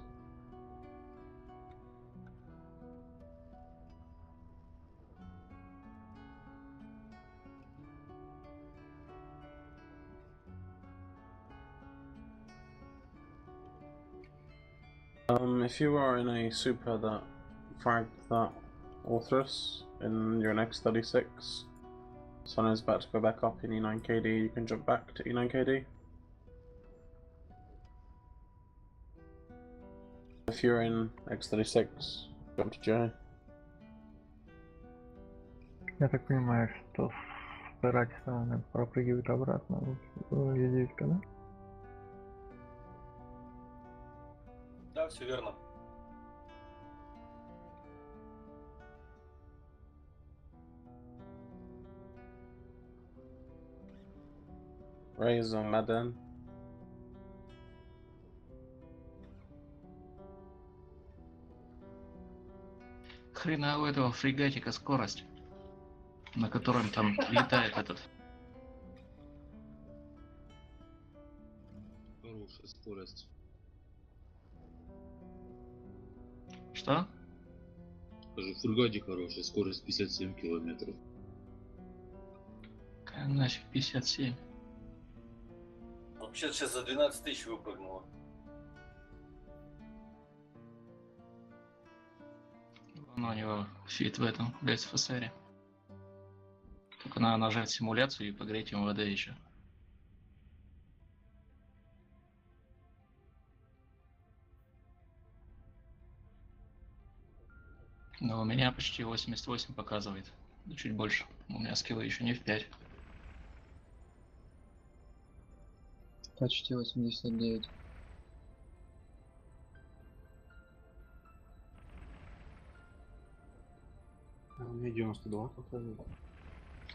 If you are in a super that fragged that Orthrus and you're an X36, Sun is about to go back up in E9KD, you can jump back to E9KD. If you're in X36, jump to J. Я так понимаю, что старать пропрыгивает обратно в Е9, да? Да, все верно. Raise on Madden. Хрена у этого фрегатика скорость, на котором там летает этот. Хорошая скорость. Что? Даже в фургаде хорошая, скорость 57 километров. Какая нафиг 57? Вообще сейчас за 12 тысяч выпрыгнуло. У него фит в этом, в СФСР. Только надо нажать симуляцию и погреть МВД еще. Но у меня почти 88 показывает. Ну, чуть больше. У меня скиллы еще не в 5. Почти 89. А у меня 92 показывает.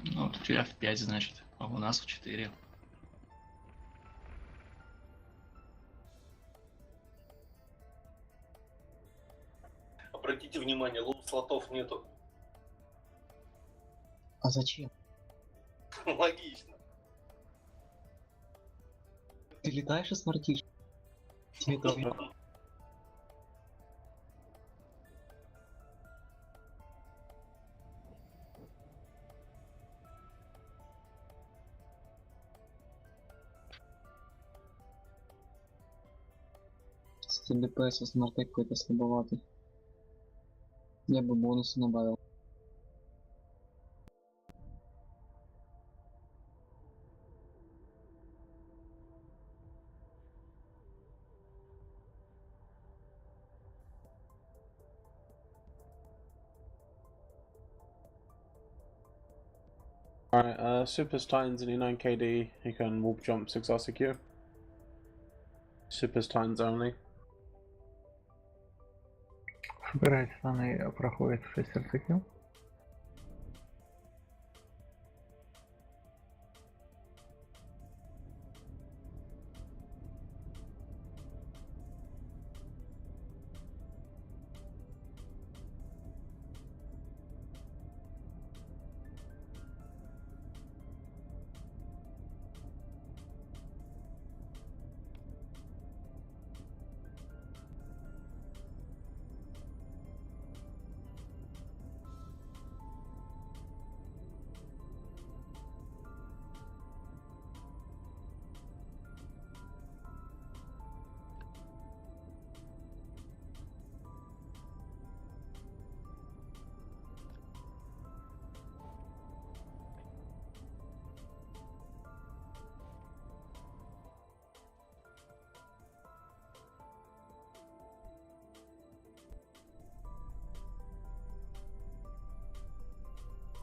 Ну, вот у тебя в 5, значит, а у нас в 4. Обратите внимание, слотов нету. А зачем? Логично. Ты летаешь и смартишь? Тебе тоже. Стиль ДПС у смарта какой-то слабоватый. Я бы бонусы добавил. Alright, Super's Titans in E9KD, he can warp jump 6 RCQ. Super's Titans only. Собирать штаны проходит 6 RCQ.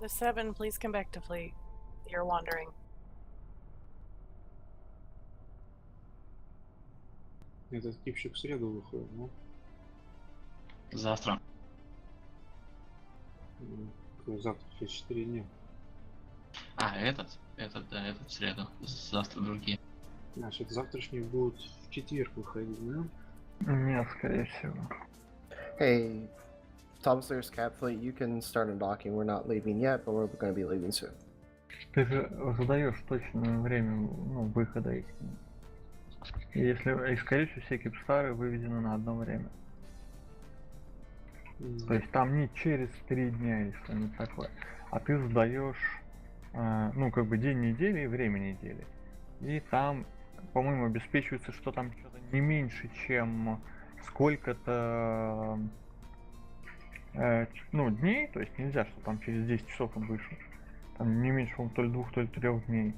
The 7, please come back to fleet. You're wandering. Этот типчик в среду выходит, ну? Завтра. Завтра через 4 дня. А, этот, да, этот в среду. Завтра другие. Значит, завтрашний будет в четверг выходить, да? Нет, скорее всего. Hey, Tom Sawyer's Cap Fleet, you can start undocking. We're not leaving yet, but we're going to be leaving soon. Ты же задаешь точное время, ну, выхода их. Если, и скорее всего, все кипстары выведены на одно время. То есть там не через 3 дня или что-нибудь такое. А ты задаешь, ну, как бы день недели и время недели. И там, по-моему, обеспечивается, что там что-то не меньше, чем сколько-то, ну, дней. То есть нельзя, что там через 10 часов он вышел. Там не меньше, по-моему, то ли 2, то ли 3 дней.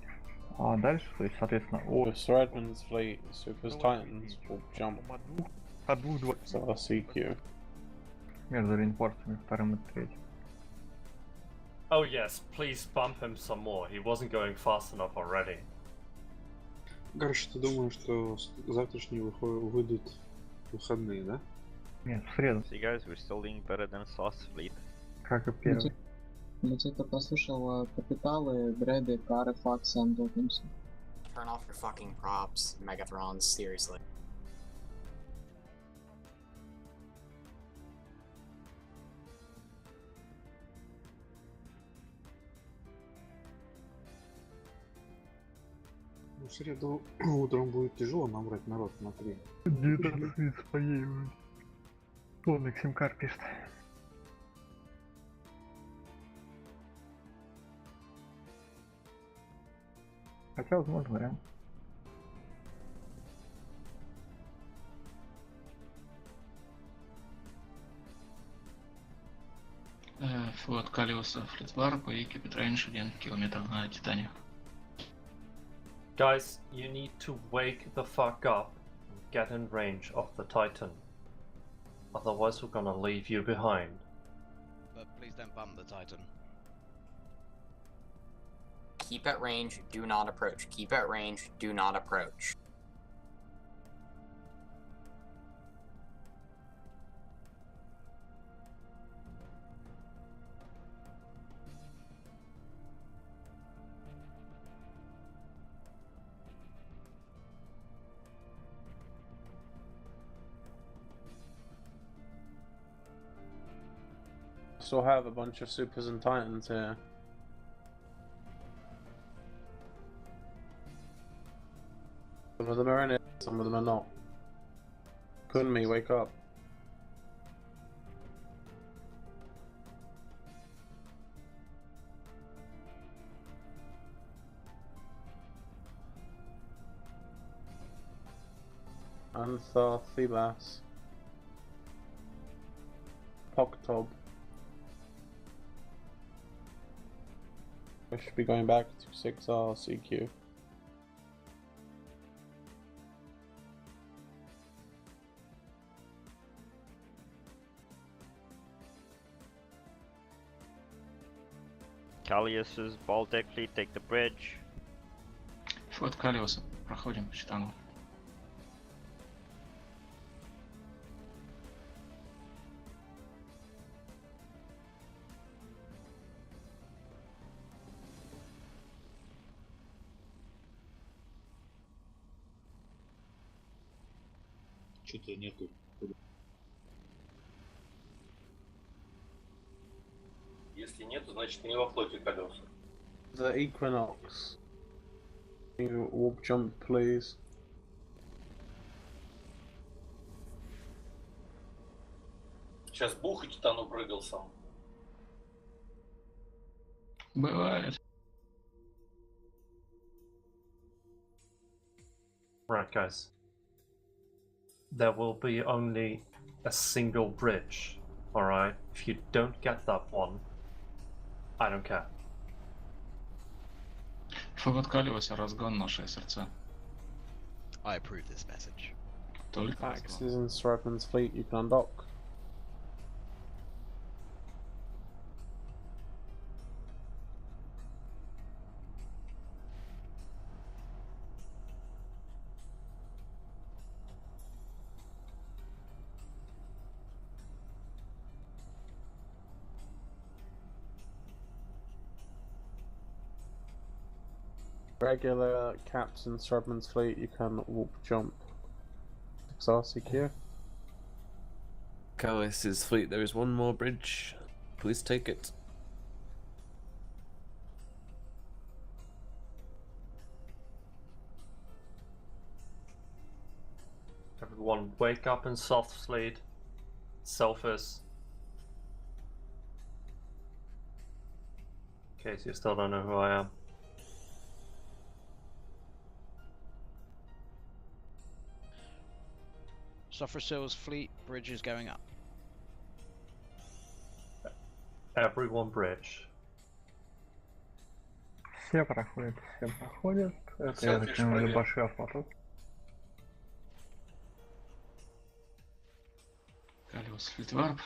А дальше, то есть, соответственно, With Threadman's fleet, Super's Titans will jump от 2 до RCQ. Между реинфорсами вторым и третьим. Oh yes, please bump him some more. He wasn't going fast enough already. Короче, ты думаешь, что завтрашние выйдут выходные, да? Нет, в среду. See guys, we're still doing better than SOS fleet. Как и первый. Я только послушал капиталы, бреды, кары, факсы, андокимсы. Turn off your fucking props, Megathrons, seriously. В среду утром будет тяжело набрать народ, смотри. Где-то своей уже. Вон Максимкар пишет. Хотя, возможно, вариант. Флот Калиуса Флитварп и Keep Range 1 километр на Титане. Guys, you need to wake the fuck up and get in range of the Titan. Otherwise we're gonna leave you behind. But please don't bump the Titan. Keep at range, do not approach. Keep at range, do not approach. Still have a bunch of supers and titans here. Some of them are in it, some of them are not. Kunmi, wake up. Antha, Thebas. Pogtob. I should be going back to 6R CQ. Callius's Baltic fleet, take the bridge. Флот Калиуса, проходим по Титану. Что-то нету. Если нет, значит не во флоте колеса. The Equinox. Can you warp jump, please? Сейчас бух и Титану прыгал сам. Бывает. Right, guys. There will be only a single bridge, alright? If you don't get that one, I don't care. Флот Калиуса, разгон на 6 РЦ. I approve this message. Только разгон. Axis and Strapman's fleet, you can undock. Regular Captain Strapman's fleet, you can warp jump. 6R CQ. Callis's fleet, there is one more bridge. Please take it. Everyone wake up in soft fleet. Selphis. In case you still don't know who I am. Sophrosyl's fleet bridge is going up. Everyone bridge. Все проходят, все проходят. Это я закинул большой автомат. Калиус Флитварп.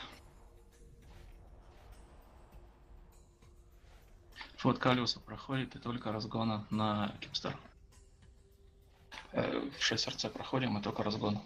Флот Калиуса проходит и только разгона на Кипстар. 6 РЦ проходим и только разгон.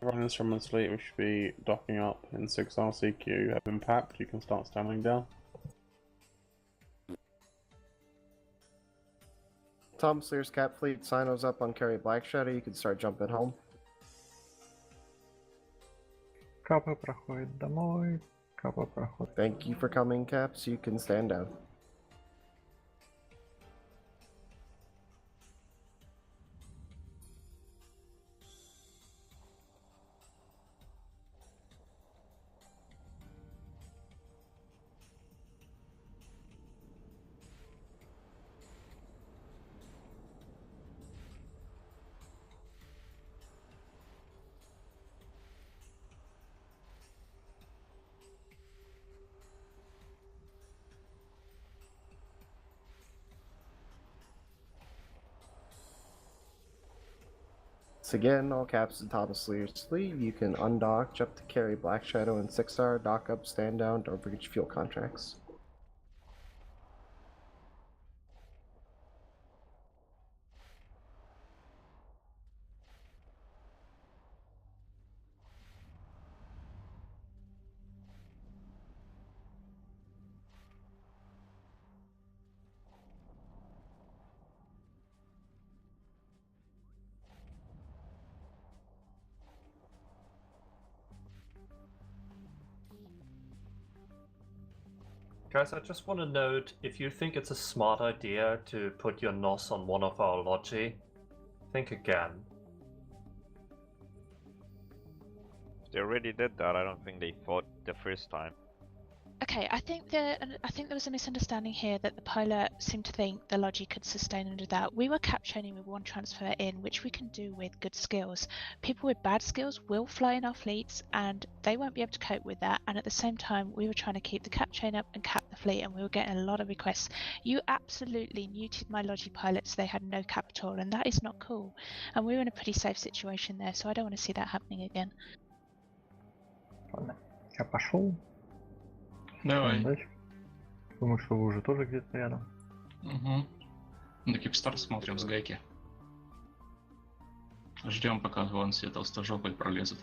Running this from sleep, we should be docking up in 6R CQ. You have impact, you can start standing down. Tom Sleer's Cap Fleet, Sinos up on Carry Black Shadow, you can start jumping home. Капа проходит домой. Капа проходит. Thank you for coming, Caps. You can stand down. So again, all caps at the top of Sleer's sleeve. You can undock, jump to Carry Black Shadow and 6R, dock up, stand down, don't forget your fuel contracts. Guys, I just want to note, if you think it's a smart idea to put your NOS on one of our Logi, think again. If they already did that, I don't think they thought the first time. Okay, I think there was a misunderstanding here that the pilot seemed to think the Logi could sustain under that. We were cap chaining with one transfer in, which we can do with good skills. People with bad skills will fly in our fleets and they won't be able to cope with that. And at the same time, we were trying to keep the cap chain up and cap the fleet, and we were getting a lot of requests. You absolutely muted my Logi pilots, they had no cap at all, and that is not cool. And we were in a pretty safe situation there, so I don't want to see that happening again. Ладно, я пошел. Давай. Думаю, что вы уже тоже где-то рядом. Угу. На Кипстар смотрим с гайки. Ждем, пока вон все толстожопые пролезут.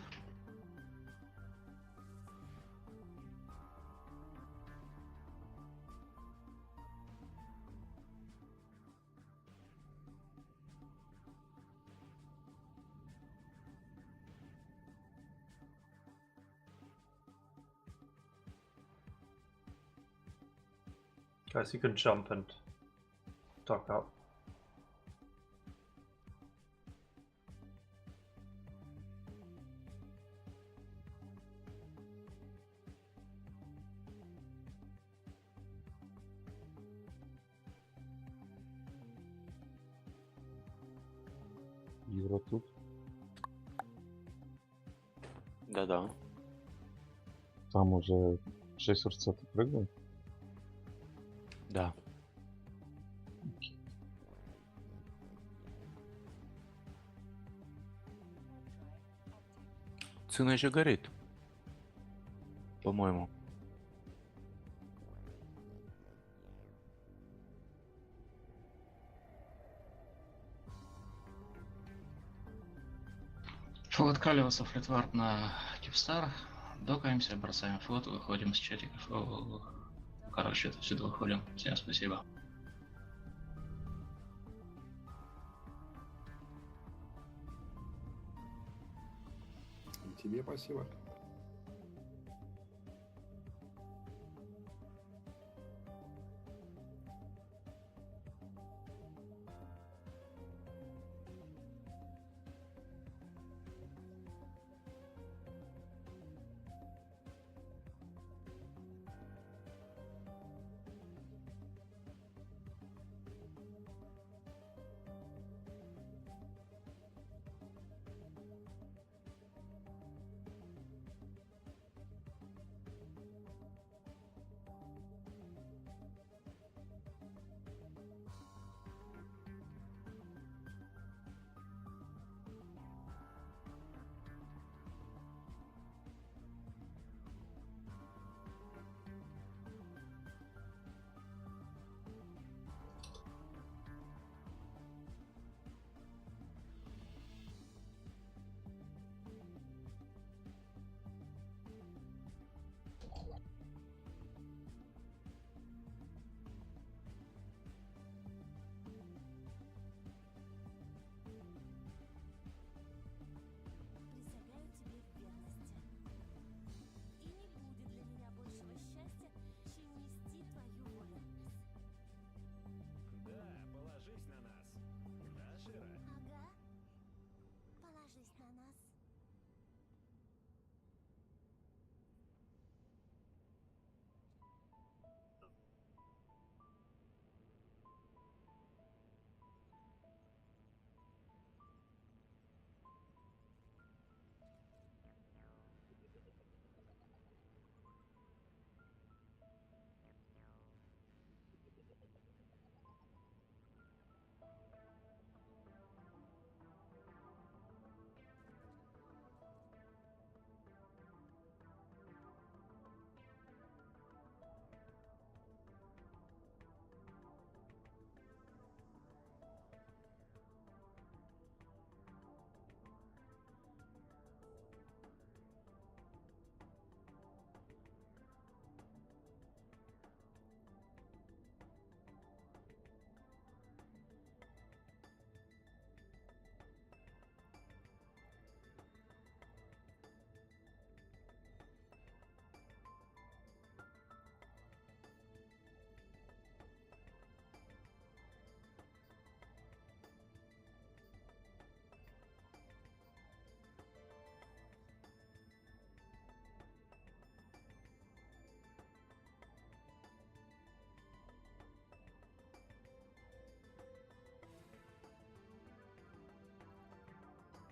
Guys, you can jump and dock up. Юра тут? Да-да. Там уже 6 РЦ ты прыгнул? Да. Цена еще горит. По-моему. Флот Калиуса, флетвард на Кипстар. Докаемся, бросаем флот, выходим с чатиков. Короче, отсюда выходим. Всем спасибо. Тебе спасибо.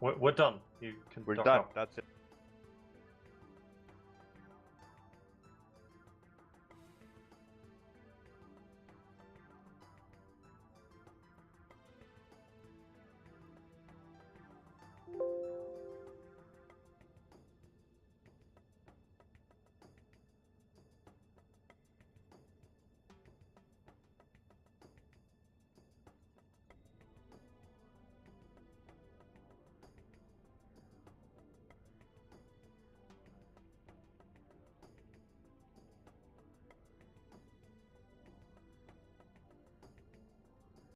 We're done. You can We're dock done. up. That's it.